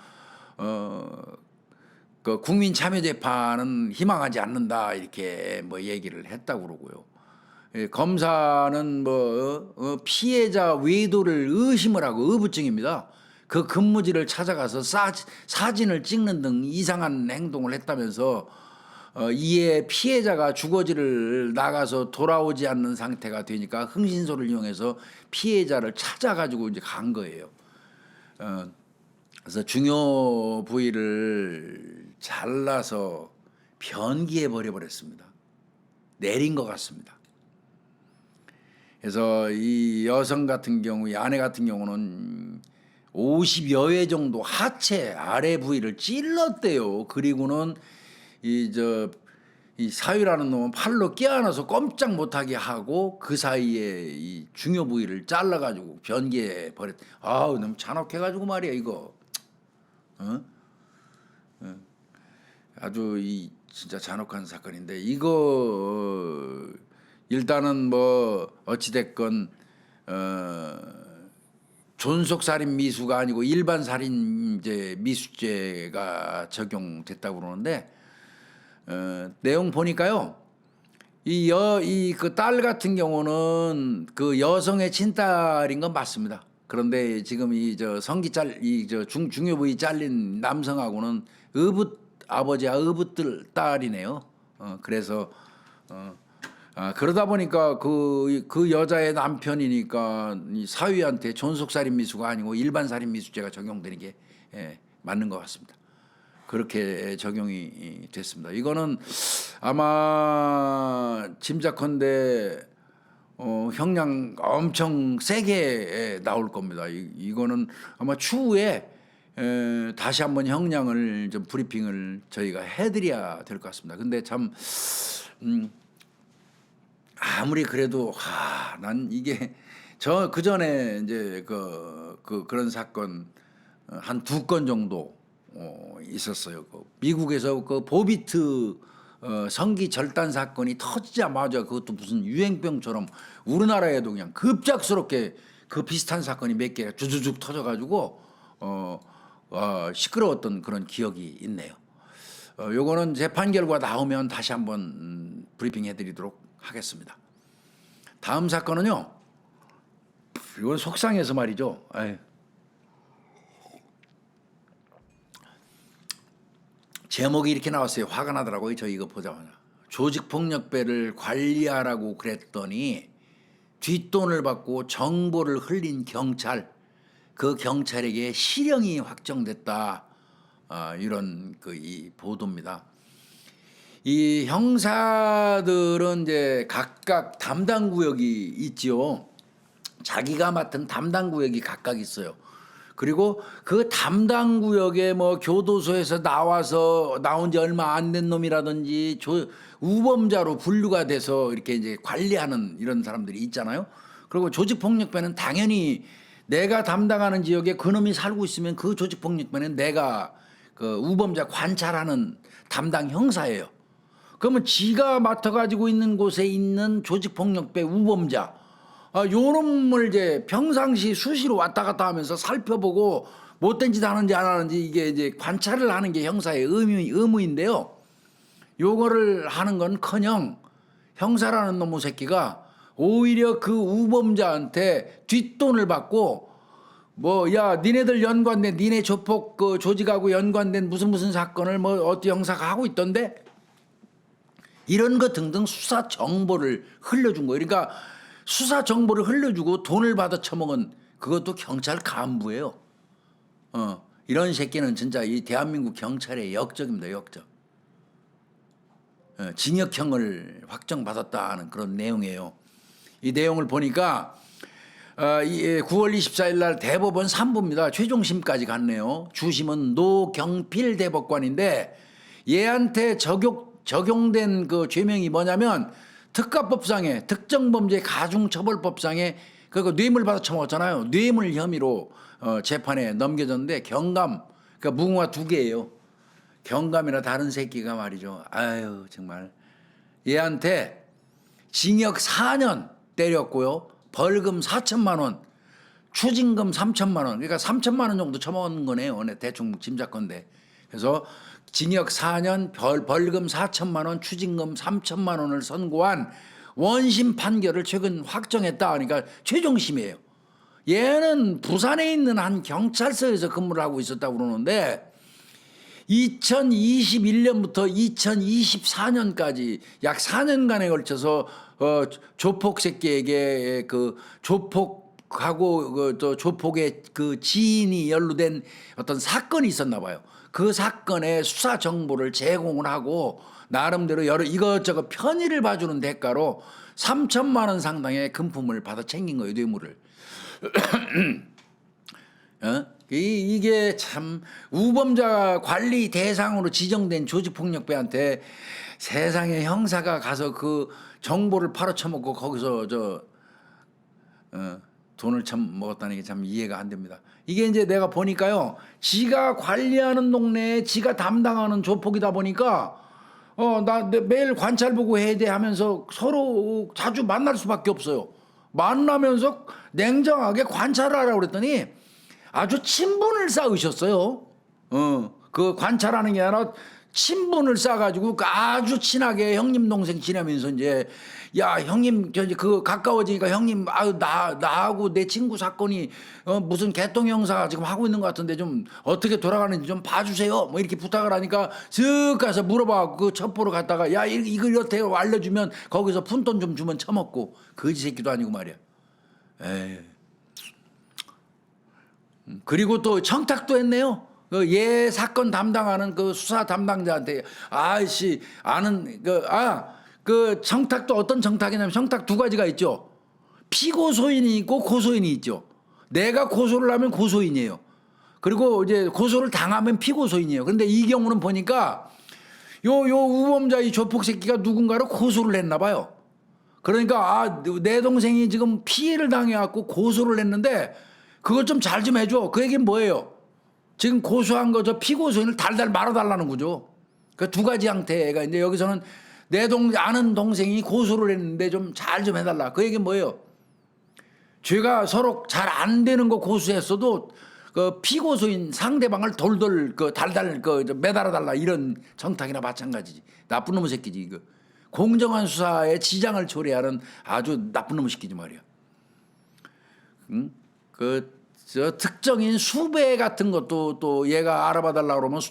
그 국민참여재판은 희망하지 않는다 이렇게 뭐 얘기를 했다고 그러고요. 예, 검사는 뭐 피해자 외도를 의심을 하고 의부증입니다. 그 근무지를 찾아가서 사진을 찍는 등 이상한 행동을 했다면서 이에 피해자가 주거지를 나가서 돌아오지 않는 상태가 되니까 흥신소를 이용해서 피해자를 찾아가지고 이제 간 거예요. 그래서 중요 부위를 잘라서 변기에 버려버렸습니다. 내린 것 같습니다. 그래서 이 여성 같은 경우, 이 아내 같은 경우는 50여 회 정도 하체 아래 부위를 찔렀대요. 그리고는 이 사위라는 놈은 팔로 껴안아서 꼼짝 못하게 하고 그 사이에 이 중요 부위를 잘라가지고 변기에 버렸. 아우 너무 잔혹해가지고 말이야 이거. 아주 이 진짜 잔혹한 사건인데 이거 일단은 뭐 어찌됐건 존속살인 미수가 아니고 일반 살인죄 미수죄가 적용됐다고 그러는데 내용 보니까요. 이 그 딸 같은 경우는 그 여성의 친딸인 건 맞습니다. 그런데 지금 이 저 성기 이저 중요 부위 잘린 남성하고는 아버지와 딸이네요. 그래서 그러다 보니까 그 여자의 남편이니까 이 사위한테 존속살인 미수가 아니고 일반 살인 미수죄가 적용되는 게 맞는 것 같습니다. 그렇게 적용이 됐습니다. 이거는 아마 짐작컨대 형량 엄청 세게 나올 겁니다. 이거는 아마 추후에 다시 한번 형량을 좀 브리핑을 저희가 해드려야 될 것 같습니다. 근데 참 아무리 그래도 난 이게 그 전에 이제 그런 사건 한 2건 정도 있었어요. 미국에서 그 보비트 성기 절단 사건이 터지자마자 그것도 무슨 유행병처럼 우리나라에도 그냥 급작스럽게 그 비슷한 사건이 몇 개가 주주죽 터져가지고 시끄러웠던 그런 기억이 있네요. 요거는 재판 결과 나오면 다시 한번 브리핑 해드리도록 하겠습니다. 다음 사건은요. 이건 속상해서 말이죠. 제목이 이렇게 나왔어요. 화가 나더라고요. 저 이거 보자마자. 조직폭력배를 관리하라고 그랬더니 뒷돈을 받고 정보를 흘린 경찰, 그 경찰에게 실형이 확정됐다. 이런 이 보도입니다. 이 형사들은 이제 각각 담당 구역이 있지요. 자기가 맡은 담당 구역이 각각 있어요. 그리고 그 담당 구역에 뭐 교도소에서 나온 지 얼마 안 된 놈이라든지 우범자로 분류가 돼서 이렇게 이제 관리하는 이런 사람들이 있잖아요. 그리고 조직폭력배는 당연히 내가 담당하는 지역에 그놈이 살고 있으면 그 조직폭력배는 내가 그 우범자 관찰하는 담당 형사예요. 그러면 지가 맡아가지고 있는 곳에 있는 조직폭력배 우범자, 요놈을 이제 평상시 수시로 왔다 갔다 하면서 살펴보고 못된 짓 하는지 안 하는지 이게 이제 관찰을 하는 게 형사의 의무인데요. 요거를 하는 건 커녕 형사라는 놈의 새끼가 오히려 그 우범자한테 뒷돈을 받고 야 니네들 연관된 니네 조폭 그 조직하고 연관된 무슨 사건을 어디 형사가 하고 있던데 이런 거 등등 수사 정보를 흘려준 거예요. 그러니까 수사 정보를 흘려주고 돈을 받아 처먹은 그것도 경찰 간부예요. 이런 새끼는 진짜 이 대한민국 경찰의 역적입니다. 역적. 징역형을 확정받았다는 그런 내용이에요. 이 내용을 보니까 9월 24일 날 대법원 3부입니다. 최종심까지 갔네요. 주심은 노경필 대법관인데 얘한테 적용된 그 죄명이 뭐냐면 특가법상에 특정범죄 가중처벌법상에 그 뇌물 받아 처먹었잖아요. 뇌물 혐의로 재판에 넘겨졌는데 경감 그러니까 무궁화 2개예요. 경감이나 다른 새끼가 말이죠. 아유 정말 얘한테 징역 4년 때렸고요. 벌금 4천만 원, 추징금 3천만 원. 그러니까 3천만 원 정도 처먹은 거네요. 대충 짐작건데. 그래서 징역 4년, 벌금 4천만 원, 추징금 3천만 원을 선고한 원심 판결을 최근 확정했다. 그러니까 최종심이에요. 얘는 부산에 있는 한 경찰서에서 근무를 하고 있었다고 그러는데 2021년부터 2024년까지 약 4년간에 걸쳐서 조폭 새끼에게 그 조폭하고 또 조폭의 그 지인이 연루된 어떤 사건이 있었나 봐요. 그 사건의 수사 정보를 제공을 하고 나름대로 여러 이것저것 편의를 봐주는 대가로 3천만 원 상당의 금품을 받아 챙긴 거예요. 뇌물을. 이게 참 우범자 관리 대상으로 지정된 조직폭력배한테 세상에 형사가 가서 그 정보를 팔아쳐먹고 거기서 돈을 참 먹었다는 게 참 이해가 안 됩니다. 이게 이제 내가 보니까요, 지가 관리하는 동네에 지가 담당하는 조폭이다 보니까 나 매일 관찰 보고 해야 돼 하면서 서로 자주 만날 수밖에 없어요. 만나면서 냉정하게 관찰을 하라고 그랬더니 아주 친분을 쌓으셨어요. 그 관찰하는 게 아니라 친분을 쌓아가지고 아주 친하게 형님 동생 지내면서 이제 야 형님 그 가까워지니까 형님 아유 나하고 내 친구 사건이 무슨 개똥 형사가 지금 하고 있는 것 같은데 좀 어떻게 돌아가는지 좀 봐주세요 뭐 이렇게 부탁을 하니까 쓱 가서 물어봐 그 첩보로 갔다가 야 이거 이렇게 알려주면 거기서 푼돈 좀 주면 처먹고 거지 새끼도 아니고 말이야. 에이. 그리고 또 청탁도 했네요. 그얘 사건 담당하는 그 수사 담당자한테 아씨 아는 그 청탁도 어떤 청탁이냐면 청탁 두 가지가 있죠. 피고소인이 있고 고소인이 있죠. 내가 고소를 하면 고소인이에요. 그리고 이제 고소를 당하면 피고소인이에요. 그런데 이 경우는 보니까 요 우범자 이 조폭 새끼가 누군가를 고소를 했나 봐요. 그러니까 내 동생이 지금 피해를 당해갖고 고소를 했는데 그것 좀 잘 좀 해줘. 그 얘기는 뭐예요? 지금 고소한 거 저 피고소인을 달달 말아달라는 거죠. 그 두 가지 형태가 이제 여기서는 아는 동생이 고소를 했는데 좀 잘 좀 해달라. 그 얘기는 뭐예요? 죄가 서로 잘 안 되는 거 고소했어도 그 피고소인 상대방을 돌돌 그 달달 그 매달아달라 이런 청탁이나 마찬가지지. 나쁜 놈의 새끼지 이거. 공정한 수사에 지장을 초래하는 아주 나쁜 놈의 새끼지 말이야. 응? 저 특정인 수배 같은 것도 또 얘가 알아봐 달라고 그러면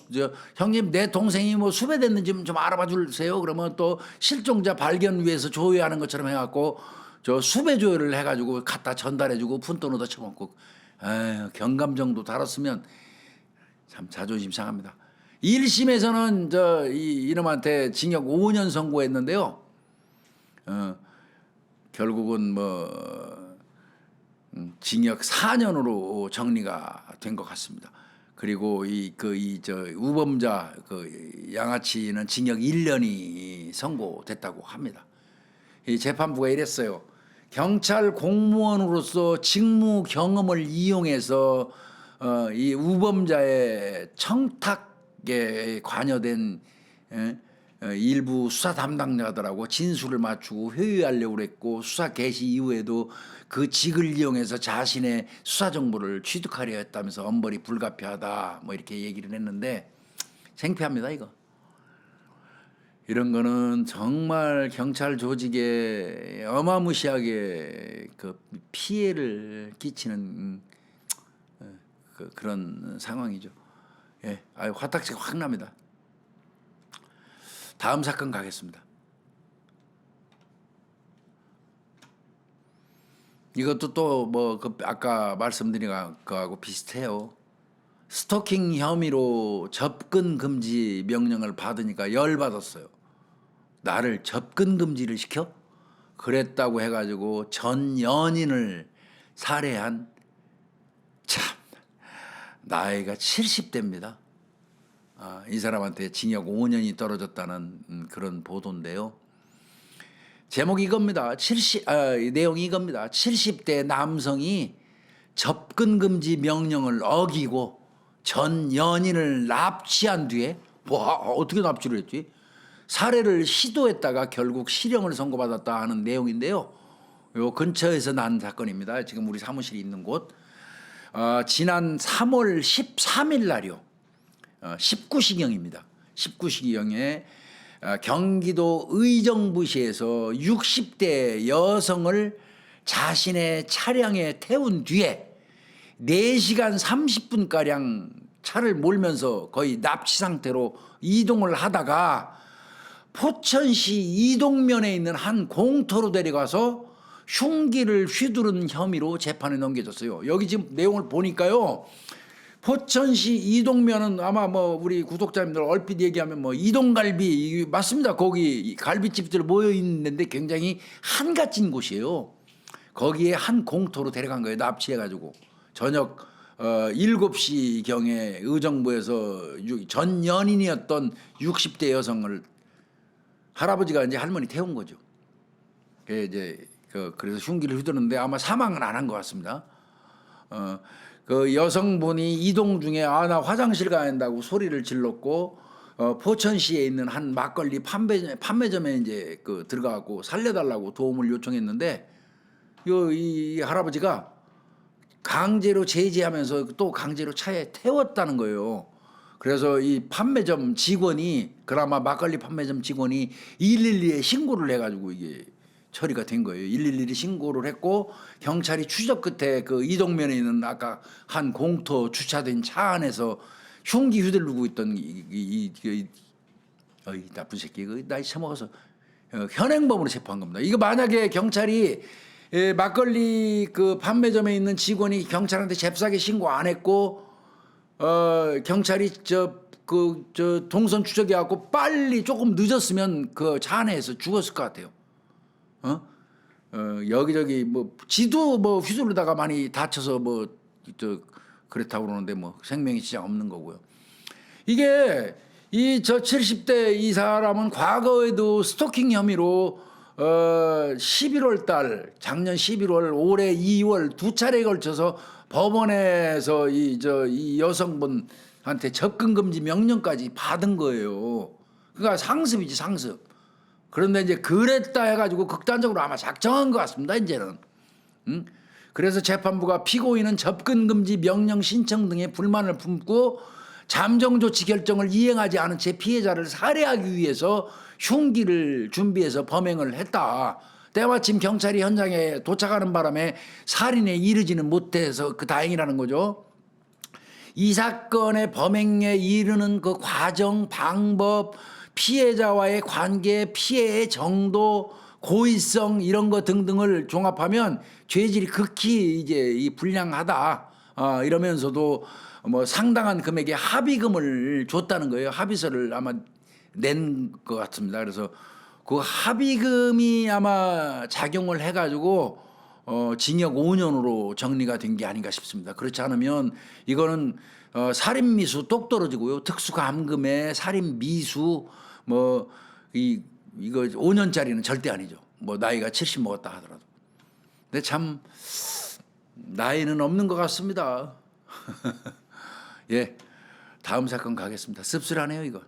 형님 내 동생이 뭐 수배됐는지 좀 알아봐 주세요. 그러면 또 실종자 발견 위해서 조회하는 것처럼 해갖고 저 수배 조회를 해가지고 갖다 전달해주고 푼돈 얻어 쳐먹고 에휴, 경감 정도 달았으면 참 자존심 상합니다. 1심에서는 이놈한테 징역 5년 선고했는데요. 결국은 징역 4년으로 정리가 된 것 같습니다. 그리고 우범자 양아치는 징역 1년이 선고됐다고 합니다. 이 재판부가 이랬어요. 경찰 공무원으로서 직무 경험을 이용해서 이 우범자의 청탁에 관여된 일부 수사 담당자들하고 진술을 맞추고 회의하려고 그랬고 수사 개시 이후에도 그 직을 이용해서 자신의 수사 정보를 취득하려 했다면서 엄벌이 불가피하다 뭐 이렇게 얘기를 했는데 창피합니다 이거. 이런 거는 정말 경찰 조직에 어마무시하게 그 피해를 끼치는 그런 상황이죠. 예, 아유 화딱지가 확 납니다. 다음 사건 가겠습니다. 이것도 또 아까 말씀드린 거하고 비슷해요. 스토킹 혐의로 접근 금지 명령을 받으니까 열받았어요. 나를 접근 금지를 시켜? 그랬다고 해가지고 전 연인을 살해한 참 나이가 70대입니다. 이 사람한테 징역 5년이 떨어졌다는 그런 보도인데요. 제목이 이겁니다. 내용이 이겁니다. 70대 남성이 접근 금지 명령을 어기고 전 연인을 납치한 뒤에 어떻게 납치를 했지? 살해를 시도했다가 결국 실형을 선고받았다 하는 내용인데요. 요 근처에서 난 사건입니다. 지금 우리 사무실이 있는 곳. 지난 3월 13일 날이요. 19시경입니다. 19시경에 경기도 의정부시에서 60대 여성을 자신의 차량에 태운 뒤에 4시간 30분가량 차를 몰면서 거의 납치 상태로 이동을 하다가 포천시 이동면에 있는 한 공터로 데려가서 흉기를 휘두른 혐의로 재판에 넘겨졌어요. 여기 지금 내용을 보니까요. 포천시 이동면은 아마 우리 구독자님들 얼핏 얘기하면 이동갈비 맞습니다. 거기 갈비집들 모여 있는데 굉장히 한가진 곳이에요. 거기에 한 공터로 데려간 거예요. 납치해가지고 저녁 7시경에 의정부에서 전 연인이었던 60대 여성을 할아버지가 이제 할머니 태운 거죠. 그래서 흉기를 휘두르는데 아마 사망은 안 한 것 같습니다. 그 여성분이 이동 중에 나 화장실 가야 한다고 소리를 질렀고 포천시에 있는 한 막걸리 판매점에 이제 들어가고 살려달라고 도움을 요청했는데 이 할아버지가 강제로 제지하면서 또 강제로 차에 태웠다는 거예요. 그래서 이 판매점 직원이 그나마 막걸리 판매점 직원이 112에 신고를 해가지고 이게 처리가 된 거예요. 112에 신고를 했고 경찰이 추적 끝에 그 이동면에 있는 아까 한 공터 주차된 차 안에서 흉기 휘둘르고 있던 어이 나쁜 새끼 그 나이 처먹어서 현행범으로 체포한 겁니다. 이거 만약에 경찰이 막걸리 그 판매점에 있는 직원이 경찰한테 잽싸게 신고 안 했고 경찰이 저 동선 추적해 갖고 빨리 조금 늦었으면 그 차 안에서 죽었을 것 같아요. 여기저기 뭐 지도 뭐 휘둘르다가 많이 다쳐서 뭐 그렇다고 그러는데 뭐 생명이 진짜 없는 거고요. 이게 이 저 70대 이 사람은 과거에도 스토킹 혐의로 11월 달 작년 11월 올해 2월 두 차례에 걸쳐서 법원에서 이 여성분한테 접근 금지 명령까지 받은 거예요. 그러니까 상습이지 상습. 그런데 이제 그랬다 해가지고 극단적으로 아마 작정한 것 같습니다. 이제는. 그래서 재판부가 피고인은 접근 금지 명령 신청 등의 불만을 품고 잠정 조치 결정을 이행하지 않은 채 피해자를 살해하기 위해서 흉기를 준비해서 범행을 했다. 때마침 경찰이 현장에 도착하는 바람에 살인에 이르지는 못해서 그 다행이라는 거죠. 이 사건의 범행에 이르는 그 과정, 방법, 피해자와의 관계, 피해의 정도, 고의성 이런 거 등등을 종합하면 죄질이 극히 이제 이 불량하다. 이러면서도 뭐 상당한 금액의 합의금을 줬다는 거예요. 합의서를 아마 낸 것 같습니다. 그래서 그 합의금이 아마 작용을 해가지고 징역 5년으로 정리가 된 게 아닌가 싶습니다. 그렇지 않으면 이거는 살인미수 똑 떨어지고요. 특수감금에 살인미수 뭐 이거 5년짜리는 절대 아니죠. 뭐 나이가 70 먹었다 하더라도. 근데 참 나이는 없는 것 같습니다. 예, 다음 사건 가겠습니다. 씁쓸하네요 이거.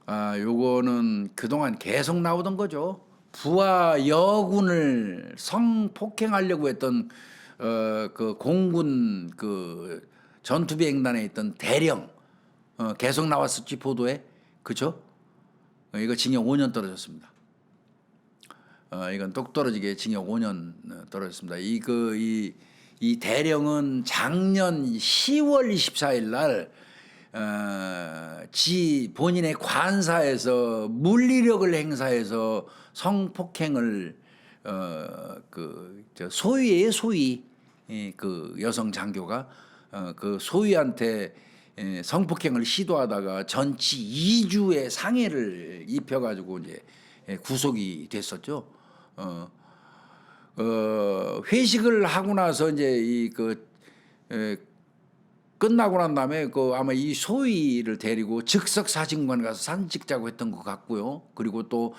요거는 그동안 계속 나오던 거죠. 부하 여군을 성폭행하려고 했던 그 공군 그 전투비행단에 있던 대령 계속 나왔었지 보도에. 그죠? 이거 징역 5년 떨어졌습니다. 이건 똑 떨어지게 징역 5년 떨어졌습니다. 이 대령은 작년 10월 24일 날 본인의 관사에서 물리력을 행사해서 성폭행을 소위예요, 소위. 그 여성 장교가 그 소위한테 성폭행을 시도하다가 전치 2주의 상해를 입혀가지고 이제 구속이 됐었죠. 회식을 하고 나서 이제 끝나고 난 다음에 아마 이 소위를 데리고 즉석 사진관 가서 사진 찍자고 했던 것 같고요. 그리고 또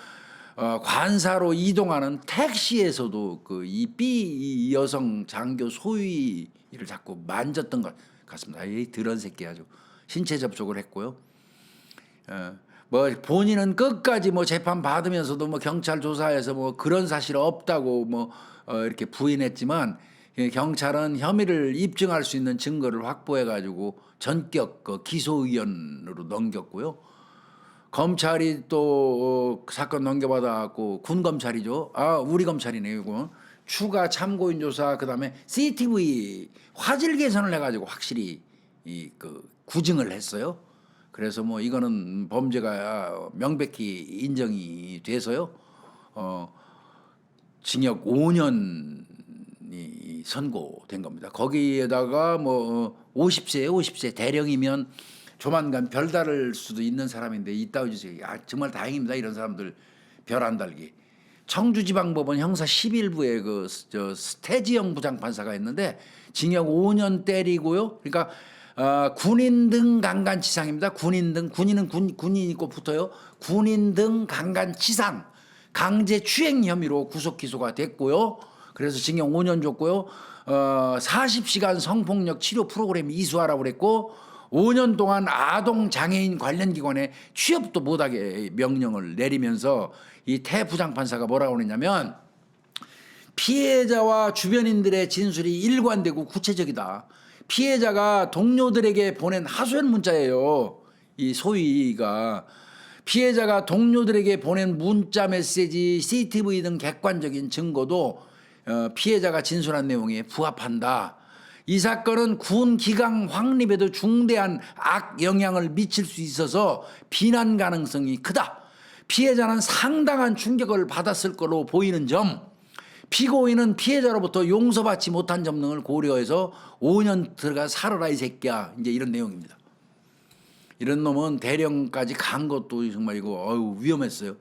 관사로 이동하는 택시에서도 이 여성 장교 소위를 자꾸 만졌던 것 같습니다. 이 더러운 새끼 아주 신체 접촉을 했고요. 뭐 본인은 끝까지 뭐 재판 받으면서도 뭐 경찰 조사에서 뭐 그런 사실 없다고 뭐 이렇게 부인했지만 경찰은 혐의를 입증할 수 있는 증거를 확보해 가지고 전격 기소 의견으로 넘겼고요. 검찰이 또 사건 넘겨받아 갖고 군 검찰이죠. 우리 검찰이네요. 이거 추가 참고인 조사 그다음에 CCTV 화질 개선을 해 가지고 확실히 구증을 했어요. 그래서 뭐 이거는 범죄가 명백히 인정이 돼서요. 징역 5년이 선고된 겁니다. 거기에다가 뭐 50세 대령이면 조만간 별 달을 수도 있는 사람인데 이따위 주세요. 정말 다행입니다. 이런 사람들 별 안 달기. 청주지방법원 형사 11부에 스태지영 부장판사가 있는데 징역 5년 때리고요. 그러니까 군인 등 강간치상입니다. 군인은 군인이 꼭 붙어요. 군인 등 강간치상 강제추행 혐의로 구속 기소가 됐고요. 그래서 징역 5년 줬고요. 40시간 성폭력 치료 프로그램 이수하라고 그랬고 5년 동안 아동 장애인 관련 기관에 취업도 못하게 명령을 내리면서 이 태 부장판사가 뭐라고 그랬냐면 피해자와 주변인들의 진술이 일관되고 구체적이다. 피해자가 동료들에게 보낸 하소연 문자예요. 이 소위가 피해자가 동료들에게 보낸 문자 메시지, CCTV 등 객관적인 증거도 피해자가 진술한 내용에 부합한다. 이 사건은 군 기강 확립에도 중대한 악영향을 미칠 수 있어서 비난 가능성이 크다. 피해자는 상당한 충격을 받았을 것으로 보이는 점, 피고인은 피해자로부터 용서받지 못한 점 등을 고려해서 5년 들어가 살아라 이 새끼야. 이제 이런 내용입니다. 이런 놈은 대령까지 간 것도 정말 이거 위험했어요.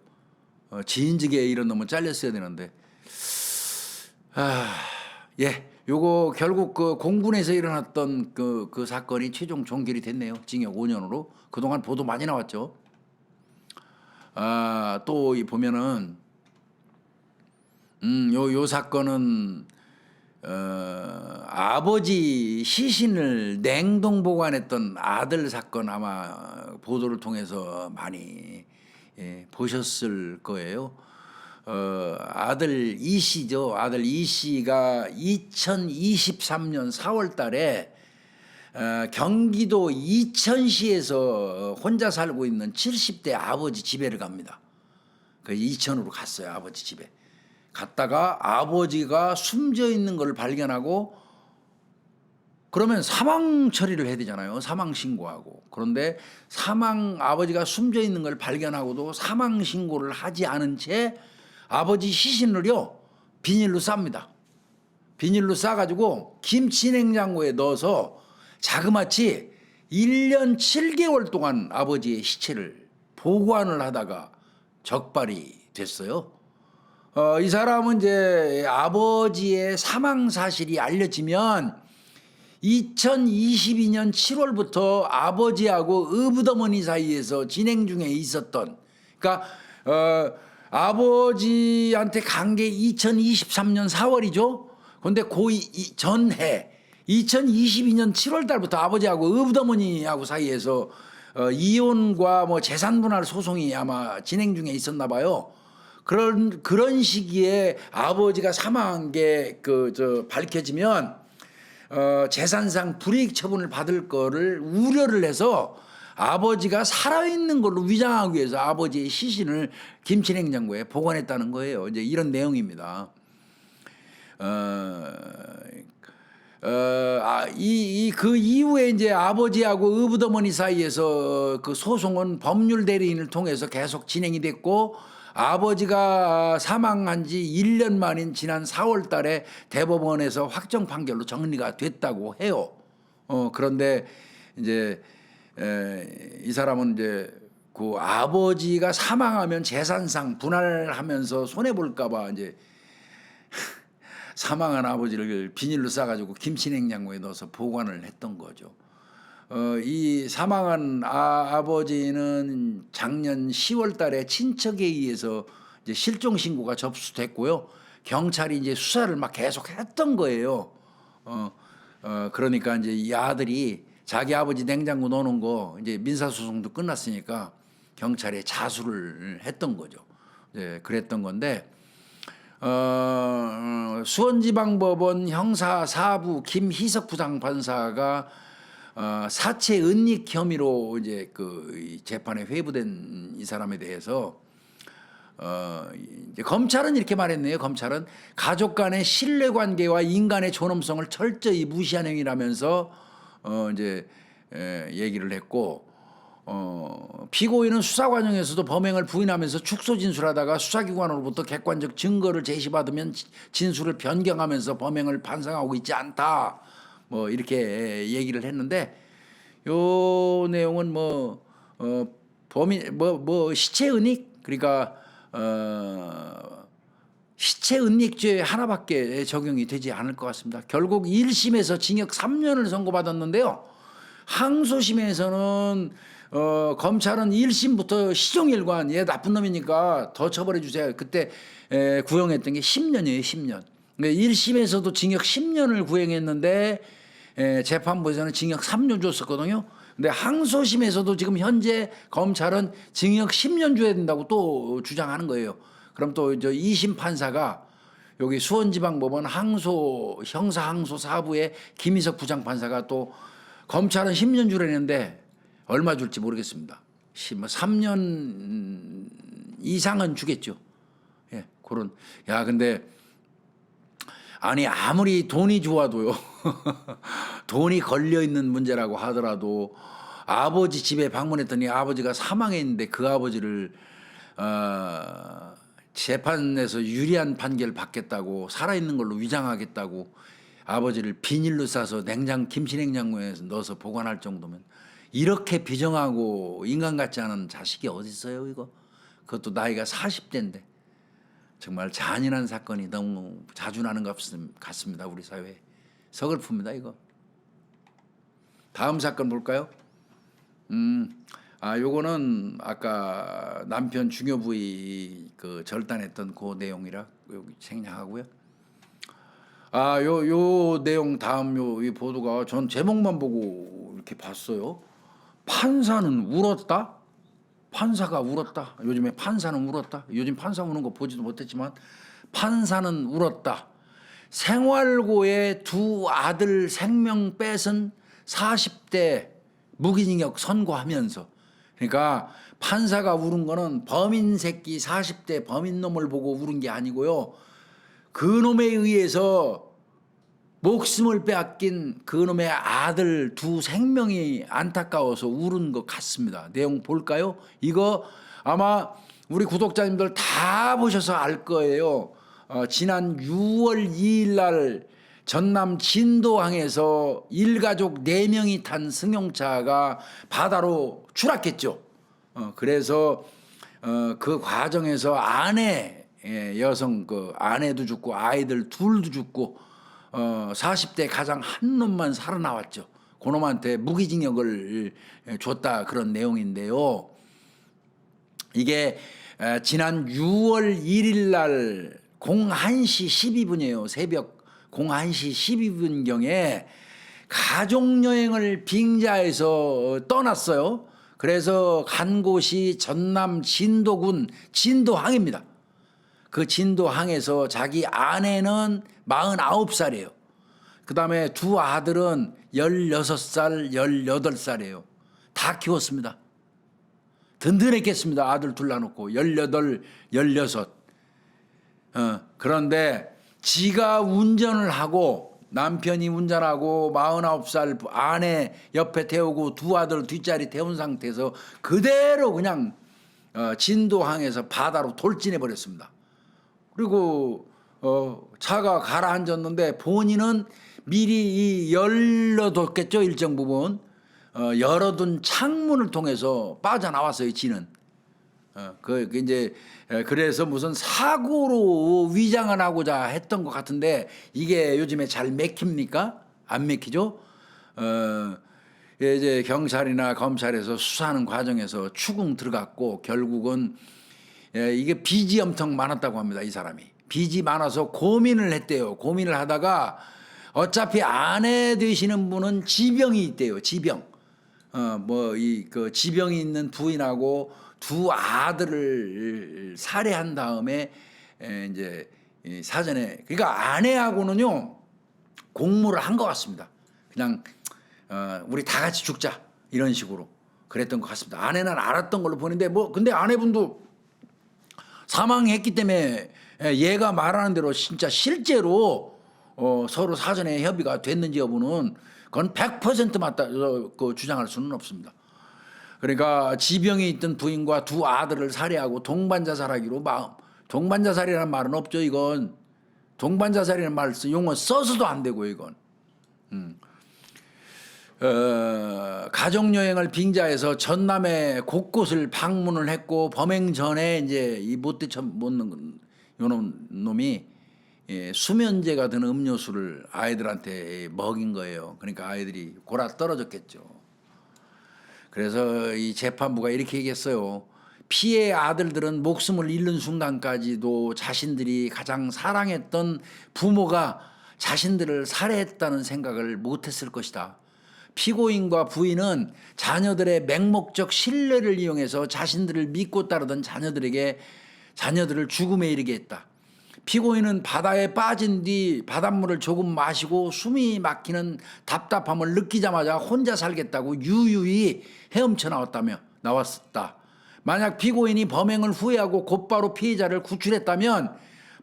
지인직에 이런 놈은 잘렸어야 되는데. 예. 요거 결국 그 공군에서 일어났던 그 사건이 최종 종결이 됐네요. 징역 5년으로. 그동안 보도 많이 나왔죠. 또 보면은 요 사건은 아버지 시신을 냉동 보관했던 아들 사건 아마 보도를 통해서 많이 보셨을 거예요. 아들 이 씨죠. 아들 이 씨가 2023년 4월 달에 경기도 이천시에서 혼자 살고 있는 70대 아버지 집에를 갑니다. 그 이천으로 갔어요. 아버지 집에. 갔다가 아버지가 숨져 있는 걸 발견하고 그러면 사망 처리를 해야 되잖아요. 사망 신고하고. 그런데 아버지가 숨져 있는 걸 발견하고도 사망 신고를 하지 않은 채 아버지 시신을요 비닐로 쌉니다. 비닐로 싸가지고 김치 냉장고에 넣어서 자그마치 1년 7개월 동안 아버지의 시체를 보관을 하다가 적발이 됐어요. 이 사람은 이제 아버지의 사망 사실이 알려지면 2022년 7월부터 아버지하고 의붓어머니 사이에서 진행 중에 있었던, 그러니까 아버지한테 간 게 2023년 4월이죠. 그런데 전해 2022년 7월 달부터 아버지하고 의붓어머니하고 사이에서 이혼과 뭐 재산 분할 소송이 아마 진행 중에 있었나 봐요. 그런 시기에 아버지가 사망한 게 밝혀지면 재산상 불이익 처분을 받을 거를 우려를 해서 아버지가 살아있는 걸로 위장하기 위해서 아버지의 시신을 김치냉장고에 보관했다는 거예요. 이제 이런 내용입니다. 그 이후에 이제 아버지하고 의붓어머니 사이에서 그 소송은 법률 대리인을 통해서 계속 진행이 됐고, 아버지가 사망한 지 1년 만인 지난 4월 달에 대법원에서 확정 판결로 정리가 됐다고 해요. 그런데 이제 이 사람은 이제 그 아버지가 사망하면 재산상 분할하면서 손해볼까봐 이제 사망한 아버지를 비닐로 싸가지고 김치냉장고에 넣어서 보관을 했던 거죠. 이 사망한 아버지는 작년 10월 달에 친척에 의해서 이제 실종 신고가 접수됐고요. 경찰이 이제 수사를 막 계속 했던 거예요. 그러니까 이제 이 아들이 자기 아버지 냉장고 넣어놓은 거 이제 민사소송도 끝났으니까 경찰에 자수를 했던 거죠. 네, 그랬던 건데, 수원지방법원 형사 4부 김희석 부장판사가 사체 은닉 혐의로 이제 그 재판에 회부된 이 사람에 대해서 이제 검찰은 이렇게 말했네요. 검찰은 가족 간의 신뢰관계와 인간의 존엄성을 철저히 무시한 행위라면서 이제 얘기를 했고, 피고인은 수사 과정에서도 범행을 부인하면서 축소 진술하다가 수사기관으로부터 객관적 증거를 제시받으면 진술을 변경하면서 범행을 반성하고 있지 않다. 뭐 이렇게 얘기를 했는데, 요 내용은 범인 시체 은닉, 그러니까 시체 은닉죄 하나밖에 적용이 되지 않을 것 같습니다. 결국 1심에서 징역 3년을 선고받았는데요. 항소심에서는 검찰은 1심부터 시종일관 얘 나쁜 놈이니까 더 처벌해 주세요. 그때 구형했던 게 10년이에요. 10년. 1심에서도 징역 10년을 구형했는데 재판부에서는 징역 3년 줬었거든요. 근데 항소심에서도 지금 현재 검찰은 징역 10년 줘야 된다고 또 주장하는 거예요. 그럼 또 2심 판사가 여기 수원지방법원 형사 항소 4부의 김희석 부장판사가 또 검찰은 10년 주랬는데 얼마 줄지 모르겠습니다. 3년 이상은 주겠죠. 예, 그런. 야, 근데 아니 아무리 돈이 좋아도요. 돈이 걸려 있는 문제라고 하더라도 아버지 집에 방문했더니 아버지가 사망했는데 그 아버지를 재판에서 유리한 판결 받겠다고 살아있는 걸로 위장하겠다고 아버지를 비닐로 싸서 김치 냉장고에 넣어서 보관할 정도면 이렇게 비정하고 인간 같지 않은 자식이 어디 있어요 이거. 그것도 나이가 40대인데 정말 잔인한 사건이 너무 자주 나는 것 같습니다. 우리 사회에. 서글픕니다 이거. 다음 사건 볼까요? 요거는 아까 남편 중요 부위 그 절단했던 그 내용이라 여기 생략하고요. 요 내용 다음 이 보도가 전 제목만 보고 이렇게 봤어요. 판사는 울었다? 판사가 울었다. 요즘에 판사는 울었다. 요즘 판사 우는 거 보지도 못했지만 판사는 울었다. 생활고의 두 아들 생명 뺏은 40대 무기징역 선고하면서 그러니까 판사가 울은 거는 범인 새끼 40대 범인 놈을 보고 울은 게 아니고요. 그 놈에 의해서 목숨을 빼앗긴 그 놈의 아들 두 생명이 안타까워서 울은 것 같습니다. 내용 볼까요? 이거 아마 우리 구독자님들 다 보셔서 알 거예요. 지난 6월 2일 날 전남 진도항에서 일가족 4명이 탄 승용차가 바다로 추락했죠. 그래서 그 과정에서 여성 그 아내도 죽고 아이들 둘도 죽고 40대 가장 한 놈만 살아나왔죠. 그놈한테 무기징역을 줬다 그런 내용인데요. 이게 지난 6월 1일 날 01시 12분이에요. 새벽 01시 12분경에 가족여행을 빙자해서 떠났어요. 그래서 간 곳이 전남 진도군 진도항입니다. 그 진도항에서 자기 아내는 49살이에요. 그 다음에 두 아들은 16살, 18살이에요. 다 키웠습니다. 든든했겠습니다. 아들 둘 낳아놓고 18, 16. 그런데 지가 운전을 하고 남편이 운전하고 49살 아내 옆에 태우고 두 아들 뒷자리 태운 상태에서 그대로 그냥 진도항에서 바다로 돌진해 버렸습니다. 그리고 차가 가라앉았는데 본인은 미리 열어뒀겠죠. 일정 부분 열어둔 창문을 통해서 빠져나왔어요. 지는 이제 그래서 무슨 사고로 위장을 하고자 했던 것 같은데 이게 요즘에 잘 맥힙니까? 안 맥히죠? 이제 경찰이나 검찰에서 수사하는 과정에서 추궁 들어갔고 결국은 이게 빚이 엄청 많았다고 합니다. 이 사람이 빚이 많아서 고민을 했대요. 고민을 하다가 어차피 아내 되시는 분은 지병이 있대요. 지병. 그 지병이 있는 부인하고 두 아들을 살해한 다음에 이제 사전에 그러니까 아내하고는요 공모를 한 것 같습니다. 그냥 우리 다 같이 죽자 이런 식으로 그랬던 것 같습니다. 아내는 알았던 걸로 보는데 근데 아내분도 사망했기 때문에 얘가 말하는 대로 진짜 실제로 서로 사전에 협의가 됐는지 여부는 그건 100% 맞다 그 주장할 수는 없습니다. 그러니까 지병이 있던 부인과 두 아들을 살해하고 동반자살하기로 동반자살이라는 말은 없죠. 이건 동반자살이라는 말 용어 써서도 안 되고 이건 가족여행을 빙자해서 전남의 곳곳을 방문을 했고 범행 전에 이제 이 못돼 못는 요놈이 수면제가 든 음료수를 아이들한테 먹인 거예요. 그러니까 아이들이 골아 떨어졌겠죠. 그래서 이 재판부가 이렇게 얘기했어요. 피해 아들들은 목숨을 잃는 순간까지도 자신들이 가장 사랑했던 부모가 자신들을 살해했다는 생각을 못했을 것이다. 피고인과 부인은 자녀들의 맹목적 신뢰를 이용해서 자신들을 믿고 따르던 자녀들을 죽음에 이르게 했다. 피고인은 바다에 빠진 뒤 바닷물을 조금 마시고 숨이 막히는 답답함을 느끼자마자 혼자 살겠다고 유유히 헤엄쳐 나왔다. 만약 피고인이 범행을 후회하고 곧바로 피해자를 구출했다면,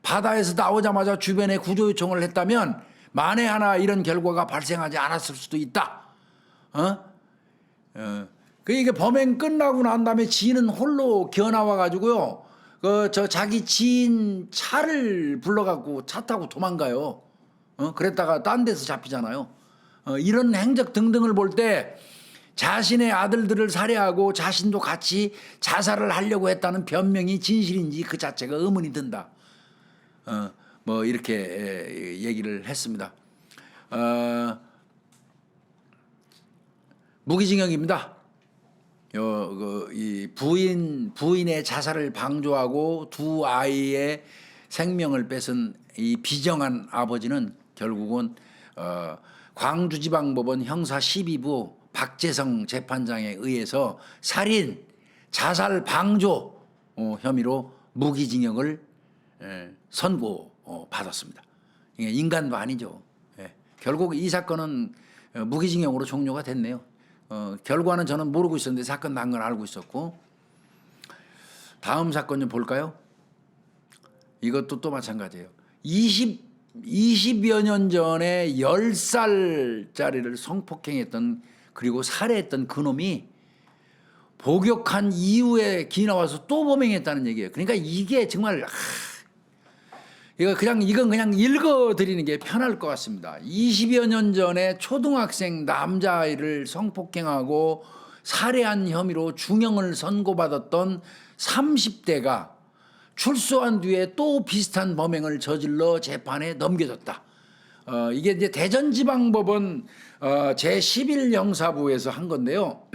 바다에서 나오자마자 주변에 구조 요청을 했다면 만에 하나 이런 결과가 발생하지 않았을 수도 있다. 이게 범행 끝나고 난 다음에 지인은 홀로 기어나와 가지고요. 자기 지인 차를 불러갖고 차 타고 도망가요. 그랬다가 딴 데서 잡히잖아요. 이런 행적 등등을 볼 때 자신의 아들들을 살해하고 자신도 같이 자살을 하려고 했다는 변명이 진실인지 그 자체가 의문이 든다. 뭐 이렇게 얘기를 했습니다. 무기징역입니다. 이 부인의 자살을 방조하고 두 아이의 생명을 뺏은 이 비정한 아버지는 결국은 광주지방법원 형사 12부 박재성 재판장에 의해서 살인, 자살 방조 혐의로 무기징역을 선고받았습니다. 이게 인간도 아니죠. 결국 이 사건은 무기징역으로 종료가 됐네요. 결과는 저는 모르고 있었는데 사건 난 건 알고 있었고. 다음 사건 좀 볼까요? 이것도 또 마찬가지예요. 20여 년 전에 10살짜리를 성폭행했던, 그리고 살해했던 그놈이 복역한 이후에 기 나와서 또 범행했다는 얘기예요. 그러니까 이게 정말 이건 그냥 읽어드리는 게 편할 것 같습니다. 20여 년 전에 초등학생 남자아이를 성폭행하고 살해한 혐의로 중형을 선고받았던 30대가 출소한 뒤에 또 비슷한 범행을 저질러 재판에 넘겨졌다. 이게 이제 대전지방법원 제11형사부에서 한 건데요.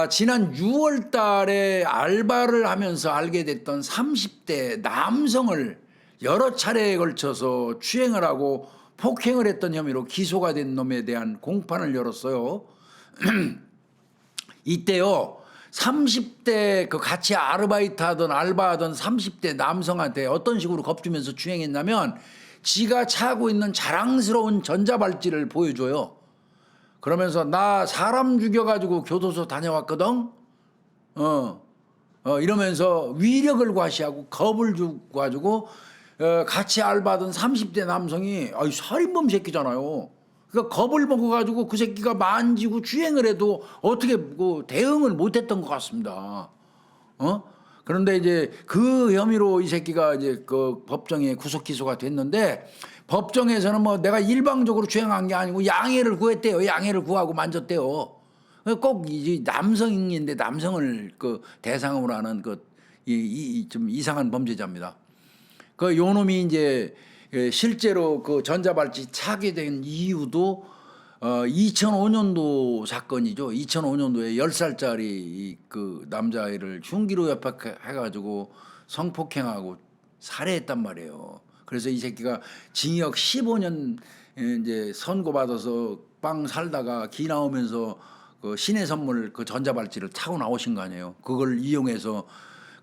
지난 6월 달에 알바를 하면서 알게 됐던 30대 남성을 여러 차례에 걸쳐서 추행을 하고 폭행을 했던 혐의로 기소가 된 놈에 대한 공판을 열었어요. 이때요, 30대 같이 아르바이트 알바하던 30대 남성한테 어떤 식으로 겁주면서 추행했냐면, 지가 차고 있는 자랑스러운 전자발찌를 보여줘요. 그러면서 나 사람 죽여가지고 교도소 다녀왔거든. 이러면서 위력을 과시하고 겁을 주고 가지고 같이 알바하던 30대 남성이 살인범 새끼잖아요. 그러니까 겁을 먹어가지고 그 새끼가 만지고 주행을 해도 어떻게 대응을 못했던 것 같습니다. 그런데 이제 그 혐의로 이 새끼가 이제 그 법정에 구속 기소가 됐는데, 법정에서는 뭐 내가 일방적으로 주행한 게 아니고 양해를 구했대요. 양해를 구하고 만졌대요. 꼭 이 남성인데 남성을 대상으로 하는 좀 이상한 범죄자입니다. 요 놈이 이제 실제로 전자발찌 차게 된 이유도 2005년도 사건이죠. 2005년도에 10살짜리 그 남자아이를 흉기로 협박해가지고 성폭행하고 살해했단 말이에요. 그래서 이 새끼가 징역 15년 이제 선고받아서 빵 살다가 기 나오면서 신의 선물 전자발찌를 타고 나오신 거 아니에요. 그걸 이용해서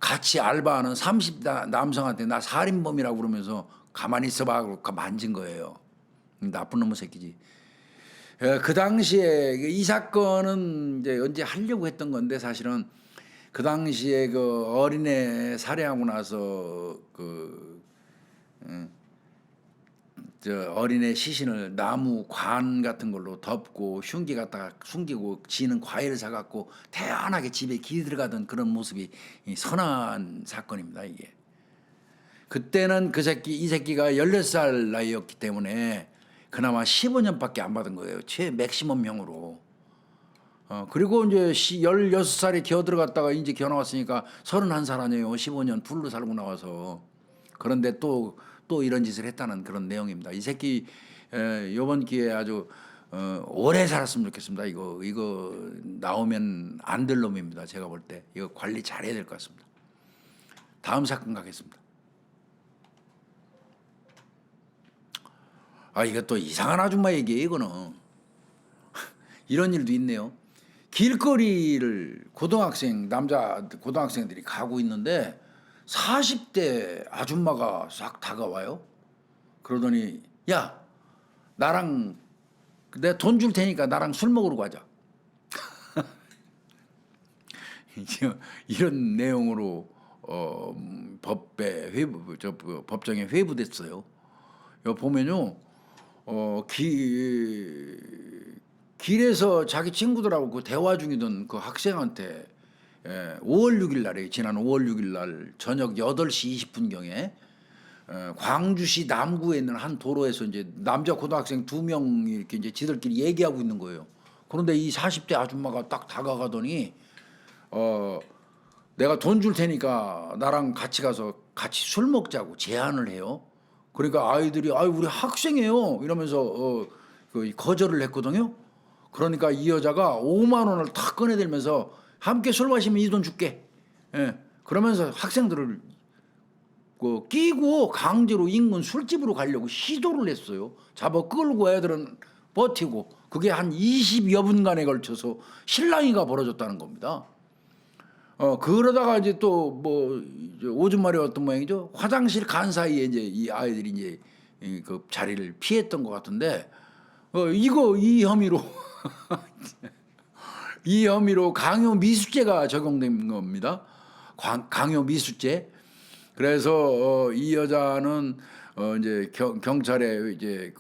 같이 알바하는 30대 남성한테 나 살인범이라고 그러면서 가만히 있어봐 그러고 만진 거예요. 나쁜 놈의 새끼지. 그 당시에 이 사건은 이제 언제 하려고 했던 건데, 사실은 그 당시에 어린애 살해하고 나서 어린애 시신을 나무 관 같은 걸로 덮고 흉기 갖다가 숨기고 지는 과일을 사갖고 태연하게 집에 기 들어가던 그런 모습이 선한 사건입니다. 이게 그때는 이 새끼가 16살 나이였기 때문에 그나마 15년밖에 안 받은 거예요. 맥시멈형으로. 그리고 이제 16살에 기어 들어갔다가 이제 기어 나왔으니까 31살 아니에요. 15년 풀로 살고 나와서. 그런데 또 이런 짓을 했다는 그런 내용입니다. 이 새끼 이번 기회에 아주 오래 살았으면 좋겠습니다. 이거 나오면 안 될 놈입니다. 제가 볼 때 이거 관리 잘해야 될 것 같습니다. 다음 사건 가겠습니다. 이거 또 이상한 아줌마 얘기예요. 이거는 이런 일도 있네요. 길거리를 남자 고등학생들이 가고 있는데 40대 아줌마가 싹 다가와요. 그러더니 야, 나랑 내가 돈 줄 테니까 나랑 술 먹으러 가자. 이런 내용으로 법에 회부 법정에 회부됐어요. 여기 보면요, 길에서 자기 친구들하고 그 대화 중이던 그 학생한테 5월 6일 날에 지난 5월 6일 날 저녁 8시 20분경에 광주시 남구에 있는 한 도로에서 이제 남자 고등학생 2명이 이렇게 이제 지들끼리 얘기하고 있는 거예요. 그런데 이 40대 아줌마가 딱 다가가더니 내가 돈 줄 테니까 나랑 같이 가서 같이 술 먹자고 제안을 해요. 그러니까 아이들이 우리 학생이에요 이러면서 거절을 했거든요. 그러니까 이 여자가 5만 원을 탁 꺼내들면서 함께 술 마시면 이 돈 줄게. 예. 그러면서 학생들을 끼고 강제로 인근 술집으로 가려고 시도를 했어요. 잡아 끌고 애들은 버티고 그게 한 20여 분간에 걸쳐서 실랑이가 벌어졌다는 겁니다. 그러다가 이제 또 뭐 오줌 마려 어떤 모양이죠. 화장실 간 사이에 이제 이 아이들이 이제 그 자리를 피했던 것 같은데 이 혐의로 이 혐의로 강요 미수죄가 적용된 겁니다. 강요 미수죄. 그래서 이 여자는 이제 경찰에 이제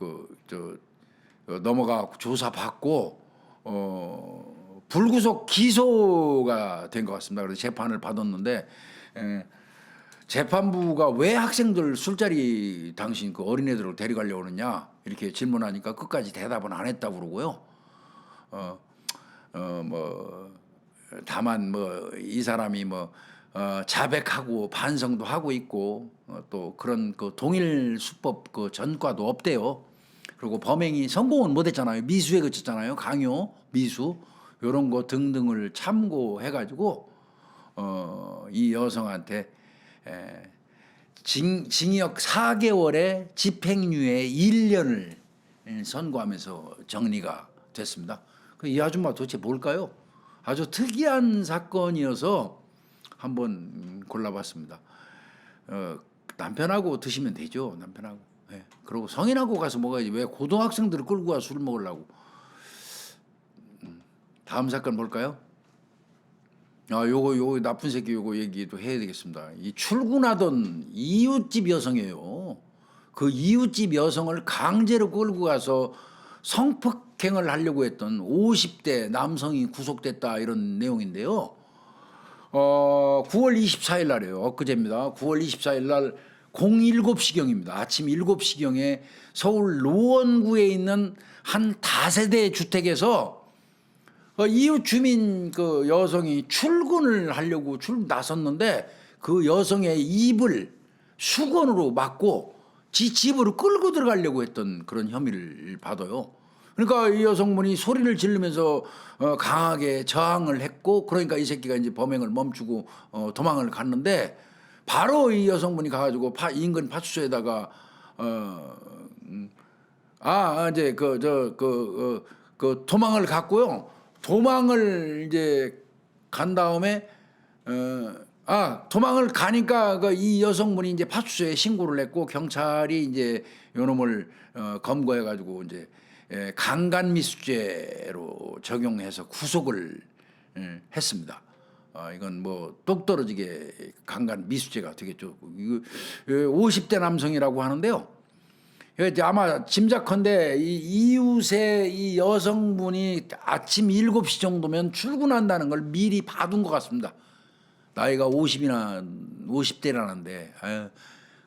넘어가 조사 받고 불구속 기소가 된 것 같습니다. 그래서 재판을 받았는데 재판부가 왜 학생들 술자리 당신 그 어린애들을 데려가려고 하느냐 이렇게 질문하니까 끝까지 대답은 안 했다고 그러고요. 뭐 다만 뭐 이 사람이 뭐 자백하고 반성도 하고 있고 또 그런 그 동일 수법 그 전과도 없대요. 그리고 범행이 성공은 못했잖아요. 미수에 그쳤잖아요. 강요, 미수 이런 거 등등을 참고해가지고 이 여성한테 징역 4개월에 집행유예 1년을 선고하면서 정리가 됐습니다. 이 아줌마 도대체 뭘까요? 아주 특이한 사건이어서 한번 골라봤습니다. 남편하고 드시면 되죠. 남편하고. 네. 그리고 성인하고 가서 먹어야지. 왜 고등학생들을 끌고 와 술 먹으려고. 다음 사건 볼까요? 요거 나쁜 새끼 요거 얘기도 해야 되겠습니다. 이 출근하던 이웃집 여성이에요. 그 이웃집 여성을 강제로 끌고 가서 성폭행을 하려고 했던 50대 남성이 구속됐다 이런 내용인데요. 9월 24일 날이에요. 엊그제입니다. 9월 24일 날 07시경입니다. 아침 7시경에 서울 노원구에 있는 한 다세대 주택에서 이웃 주민 그 여성이 출근을 하려고 나섰는데 그 여성의 입을 수건으로 막고 지 집으로 끌고 들어가려고 했던 그런 혐의를 받아요. 그러니까 이 여성분이 소리를 지르면서 강하게 저항을 했고 그러니까 이 새끼가 이제 범행을 멈추고 도망을 갔는데 바로 이 여성분이 가가지고 인근 파출소에다가 이제 그 도망을 갔고요. 도망을 이제 간 다음에 도망을 가니까 이 여성분이 이제 파출소에 신고를 했고 경찰이 이제 요놈을 검거해 가지고 이제 강간미수죄로 적용해서 구속을 했습니다. 이건 뭐 똑 떨어지게 강간미수죄가 되겠죠. 이거 50대 남성이라고 하는데요. 아마 짐작컨대 이 이웃의 이 여성분이 아침 7시 정도면 출근한다는 걸 미리 봐둔 것 같습니다. 나이가 50대라는데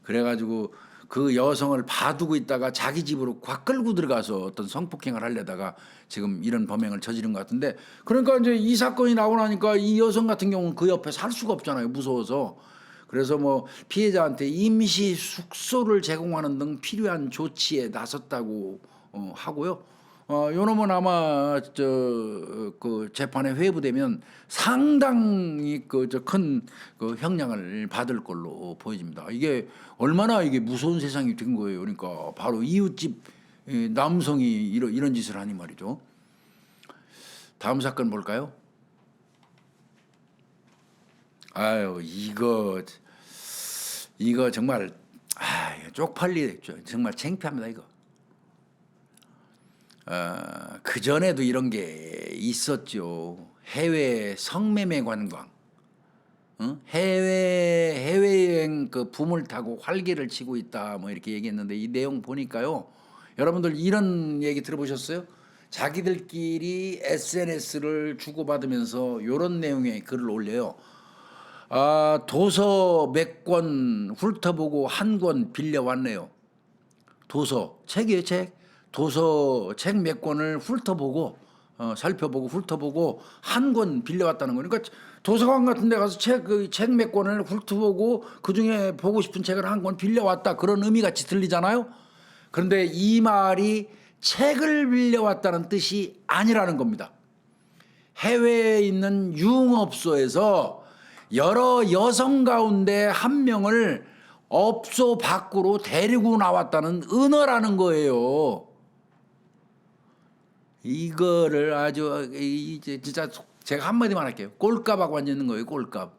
그래가지고 그 여성을 봐두고 있다가 자기 집으로 꽉 끌고 들어가서 어떤 성폭행을 하려다가 지금 이런 범행을 저지른 것 같은데 그러니까 이제 이 사건이 나오고 나니까 이 여성 같은 경우는 그 옆에 살 수가 없잖아요. 무서워서. 그래서 뭐 피해자한테 임시 숙소를 제공하는 등 필요한 조치에 나섰다고 하고요. 요놈은 아마 그 재판에 회부되면 상당히 큰 형량을 받을 걸로 보여집니다. 이게 얼마나 이게 무서운 세상이 된 거예요. 그러니까 바로 이웃집 남성이 이런 짓을 하니 말이죠. 다음 사건 볼까요? 이거 이거 정말 이거 쪽팔리죠. 정말 창피합니다 이거. 그 전에도 이런 게 있었죠. 해외 성매매 관광, 해외여행 그 붐을 타고 활기를 치고 있다 뭐 이렇게 얘기했는데 이 내용 보니까요. 여러분들 이런 얘기 들어보셨어요? 자기들끼리 SNS를 주고받으면서 이런 내용의 글을 올려요. 도서 몇 권 훑어보고 한 권 빌려왔네요. 도서 책이에요 책. 도서 책 몇 권을 훑어보고 살펴보고 훑어보고 한 권 빌려왔다는 거니까 도서관 같은 데 가서 책 몇 권을 훑어보고 그중에 보고 싶은 책을 한 권 빌려왔다 그런 의미 같이 들리잖아요. 그런데 이 말이 책을 빌려왔다는 뜻이 아니라는 겁니다. 해외에 있는 유흥업소에서 여러 여성 가운데 한 명을 업소 밖으로 데리고 나왔다는 은어라는 거예요. 이거를 아주 이제 진짜 제가 한마디만 할게요. 꼴값하고 앉아 있는 거예요. 꼴값.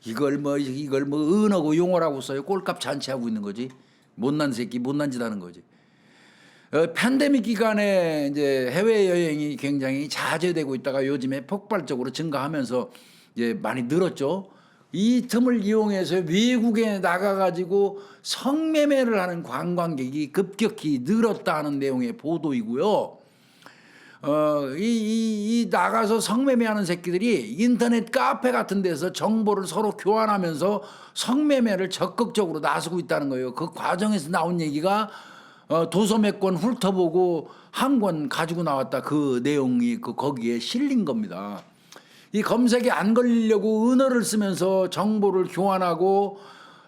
이걸 뭐 은어고 용어라고 써요. 꼴값 잔치하고 있는 거지. 못난 새끼 못난 짓 하는 거지. 팬데믹 기간에 이제 해외 여행이 굉장히 자제되고 있다가 요즘에 폭발적으로 증가하면서 이제 많이 늘었죠. 이 틈을 이용해서 외국에 나가가지고 성매매를 하는 관광객이 급격히 늘었다 하는 내용의 보도이고요. 이 나가서 성매매하는 새끼들이 인터넷 카페 같은 데서 정보를 서로 교환하면서 성매매를 적극적으로 나서고 있다는 거예요. 그 과정에서 나온 얘기가 도서 몇 권 훑어보고 한 권 가지고 나왔다 그 내용이 거기에 실린 겁니다. 이 검색에 안 걸리려고 은어를 쓰면서 정보를 교환하고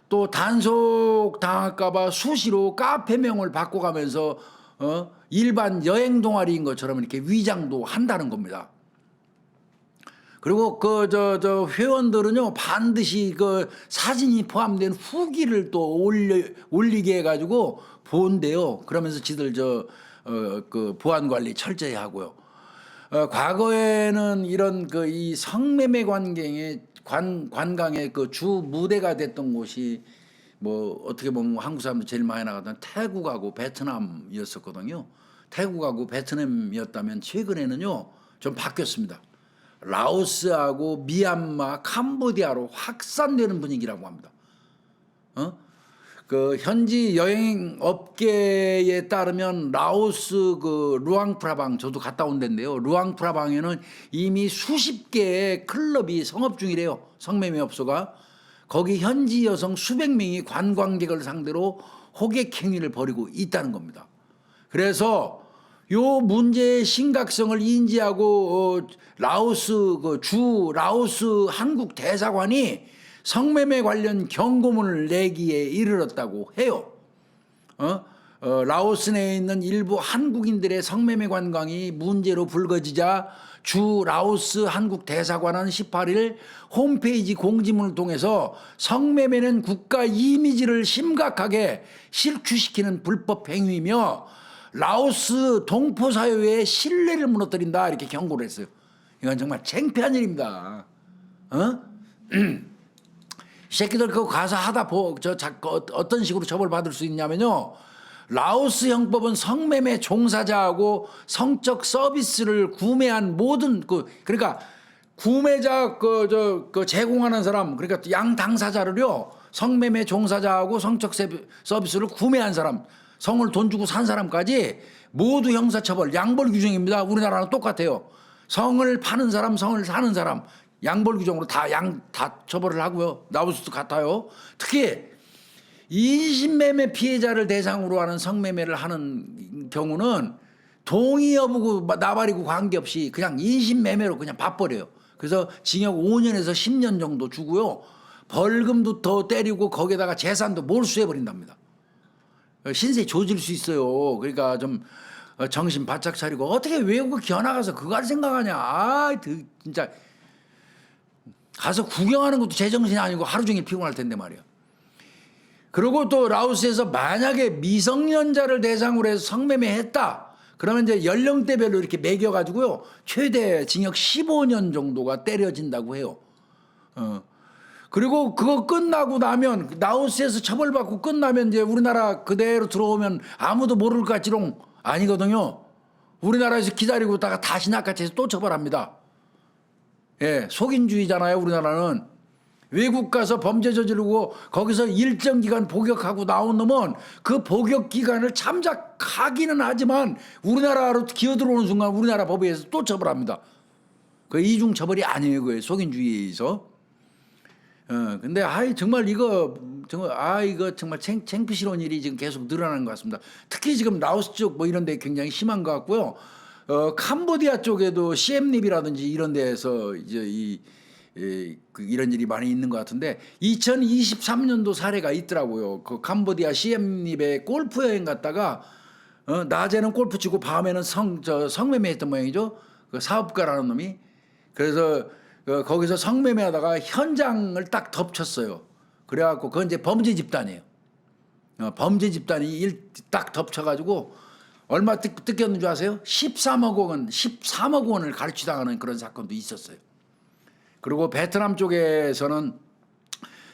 또 단속 당할까봐 수시로 카페명을 바꿔가면서 일반 여행 동아리인 것처럼 이렇게 위장도 한다는 겁니다. 그리고 저 회원들은요 반드시 그 사진이 포함된 후기를 또 올리게 해가지고 본대요. 그러면서 지들 그 보안 관리 철저히 하고요. 과거에는 이런 이 성매매 관광의 그 주 무대가 됐던 곳이 뭐 어떻게 보면 한국 사람들 제일 많이 나갔던 태국하고 베트남이었었거든요. 태국하고 베트남이었다면 최근에는요 좀 바뀌었습니다. 라오스하고 미얀마, 캄보디아로 확산되는 분위기라고 합니다. 그 현지 여행 업계에 따르면 라오스 루앙프라방 저도 갔다 온 데인데요. 루앙프라방에는 이미 수십 개의 클럽이 성업 중이래요. 성매매 업소가. 거기 현지 여성 수백 명이 관광객을 상대로 호객 행위를 벌이고 있다는 겁니다. 그래서 요 문제의 심각성을 인지하고 라오스 주 라오스 한국 대사관이 성매매 관련 경고문을 내기에 이르렀다고 해요. 라오스 내에 있는 일부 한국인들의 성매매 관광이 문제로 불거지자 주 라오스 한국 대사관은 18일 홈페이지 공지문을 통해서 성매매는 국가 이미지를 심각하게 실추시키는 불법 행위며 라오스 동포사회의 신뢰를 무너뜨린다 이렇게 경고를 했어요. 이건 정말 창피한 일입니다. 이 새끼들 그거 가서 하다 어떤 식으로 처벌받을 수 있냐면요. 라오스 형법은 성매매 종사자하고 성적 서비스를 구매한 모든 그러니까 구매자 제공하는 사람 그러니까 양 당사자를요 성매매 종사자하고 성적 서비스를 구매한 사람 성을 돈 주고 산 사람까지 모두 형사처벌 양벌 규정입니다. 우리나라랑 똑같아요. 성을 파는 사람 성을 사는 사람 양벌 규정으로 다 처벌을 하고요. 라오스도 같아요. 특히 인신매매 피해자를 대상으로 하는 성매매를 하는 경우는 동의 여부고 나발이고 관계없이 그냥 인신매매로 그냥 봐버려요. 그래서 징역 5년에서 10년 정도 주고요. 벌금도 더 때리고 거기에다가 재산도 몰수해버린답니다. 신세 조질 수 있어요. 그러니까 좀 정신 바짝 차리고 어떻게 외국 겨나가서 그걸 생각하냐. 진짜 가서 구경하는 것도 제정신이 아니고 하루 종일 피곤할 텐데 말이야. 그리고 또 라오스에서 만약에 미성년자를 대상으로 해서 성매매했다. 그러면 이제 연령대별로 이렇게 매겨가지고요. 최대 징역 15년 정도가 때려진다고 해요. 그리고 그거 끝나고 나면 라오스에서 처벌받고 끝나면 이제 우리나라 그대로 들어오면 아무도 모를 것 같지롱. 아니거든요. 우리나라에서 기다리고 있다가 다시 낚아채서 또 처벌합니다. 예, 속인주의잖아요. 우리나라는. 외국 가서 범죄 저지르고 거기서 일정 기간 복역하고 나온 놈은 그 복역 기간을 참작하기는 하지만 우리나라로 기어들어오는 순간 우리나라 법에 의해서 또 처벌합니다. 그 이중 처벌이 아니에요. 그게 속인주의에 의해서. 근데 정말 이거 정말 창피스러운 일이 지금 계속 늘어나는 것 같습니다. 특히 지금 라오스 쪽 뭐 이런 데 굉장히 심한 것 같고요. 캄보디아 쪽에도 시엠립이라든지 이런 데에서 이제 이런 일이 많이 있는 것 같은데 2023년도 사례가 있더라고요. 그 캄보디아 시엠립에 골프 여행 갔다가 낮에는 골프 치고 밤에는 성매매했던 모양이죠. 그 사업가라는 놈이. 그래서 거기서 성매매하다가 현장을 딱 덮쳤어요. 그래갖고 그건 이제 범죄 집단이에요. 범죄 집단이 딱 덮쳐가지고 얼마 뜯겼는 줄 아세요? 13억 원을 가르치당하는 그런 사건도 있었어요. 그리고 베트남 쪽에서는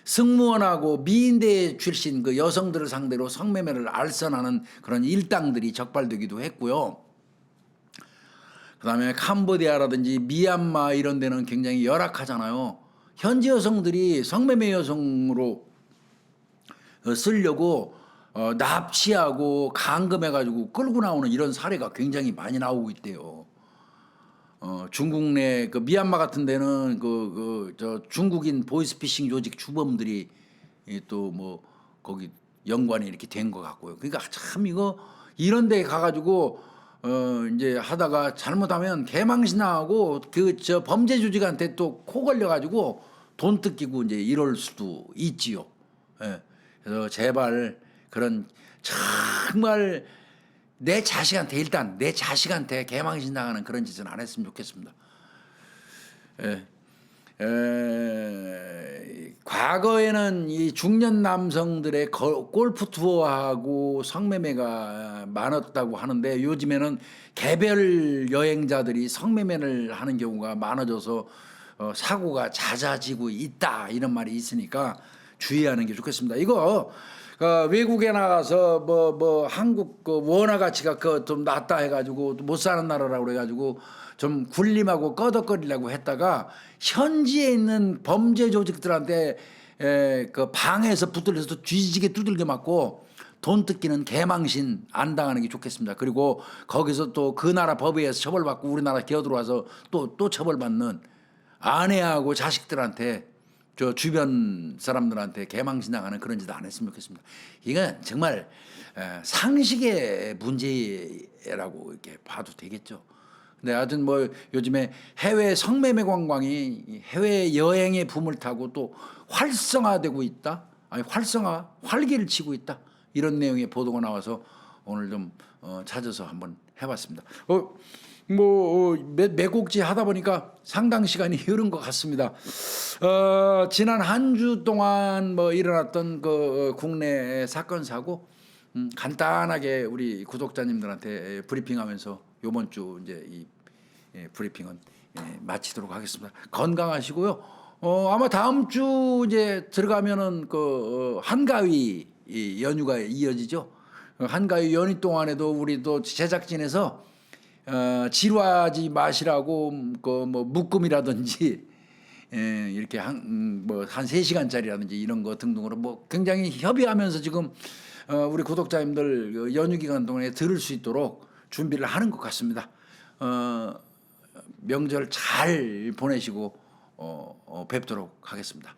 승무원하고 미인대 출신 그 여성들을 상대로 성매매를 알선하는 그런 일당들이 적발되기도 했고요. 그다음에 캄보디아라든지 미얀마 이런 데는 굉장히 열악하잖아요. 현지 여성들이 성매매 여성으로 쓰려고 납치하고 감금해가지고 끌고 나오는 이런 사례가 굉장히 많이 나오고 있대요. 중국 내 그 미얀마 같은 데는 저 중국인 보이스피싱 조직 주범들이 또 뭐 거기 연관이 이렇게 된 것 같고요. 그러니까 참 이거 이런 데 가가지고 이제 하다가 잘못하면 개망신하고 그 저 범죄 조직한테 또 코 걸려가지고 돈 뜯기고 이제 이럴 수도 있지요. 예. 그래서 제발 그런 정말 내 자식한테 개망신 당하는 그런 짓은 안 했으면 좋겠습니다. 예. 과거에는 이 중년 남성들의 골프 투어하고 성매매가 많았다고 하는데 요즘에는 개별 여행자들이 성매매를 하는 경우가 많아져서 사고가 잦아지고 있다 이런 말이 있으니까 주의하는 게 좋겠습니다. 이거 외국에 나가서 뭐 한국 그 원화 가치가 좀 낮다 해가지고 못 사는 나라라고 그래가지고 좀 군림하고 꺼덕거리려고 했다가 현지에 있는 범죄 조직들한테 그 방에서 붙들려서 뒤지게 두들겨 맞고 돈 뜯기는 개망신 안 당하는 게 좋겠습니다. 그리고 거기서 또 그 나라 법에 의해서 처벌받고 우리나라 기어들어와서 또 처벌받는 아내하고 자식들한테 저 주변 사람들한테 개망신 당하는 그런 짓 안 했으면 좋겠습니다. 이건 정말 상식의 문제라고 이렇게 봐도 되겠죠. 근데 하여튼 뭐 요즘에 해외 성매매 관광이 해외 여행의 붐을 타고 또 활성화되고 있다. 활기를 치고 있다. 이런 내용의 보도가 나와서 오늘 좀 찾아서 한번 해봤습니다. 매곡지 하다 보니까 상당 시간이 흐른 것 같습니다. 지난 한 주 동안 뭐 일어났던 그 국내 사건 사고 간단하게 우리 구독자님들한테 브리핑하면서 요번 주 이제 이 브리핑은 마치도록 하겠습니다. 건강하시고요. 아마 다음 주 이제 들어가면은 그 한가위 연휴가 이어지죠. 한가위 연휴 동안에도 우리도 제작진에서 지루하지 마시라고 그 뭐 묶음이라든지 이렇게 한 3시간짜리라든지 이런 거 등등으로 뭐 굉장히 협의하면서 지금 우리 구독자님들 연휴 기간 동안에 들을 수 있도록 준비를 하는 것 같습니다. 명절 잘 보내시고 뵙도록 하겠습니다.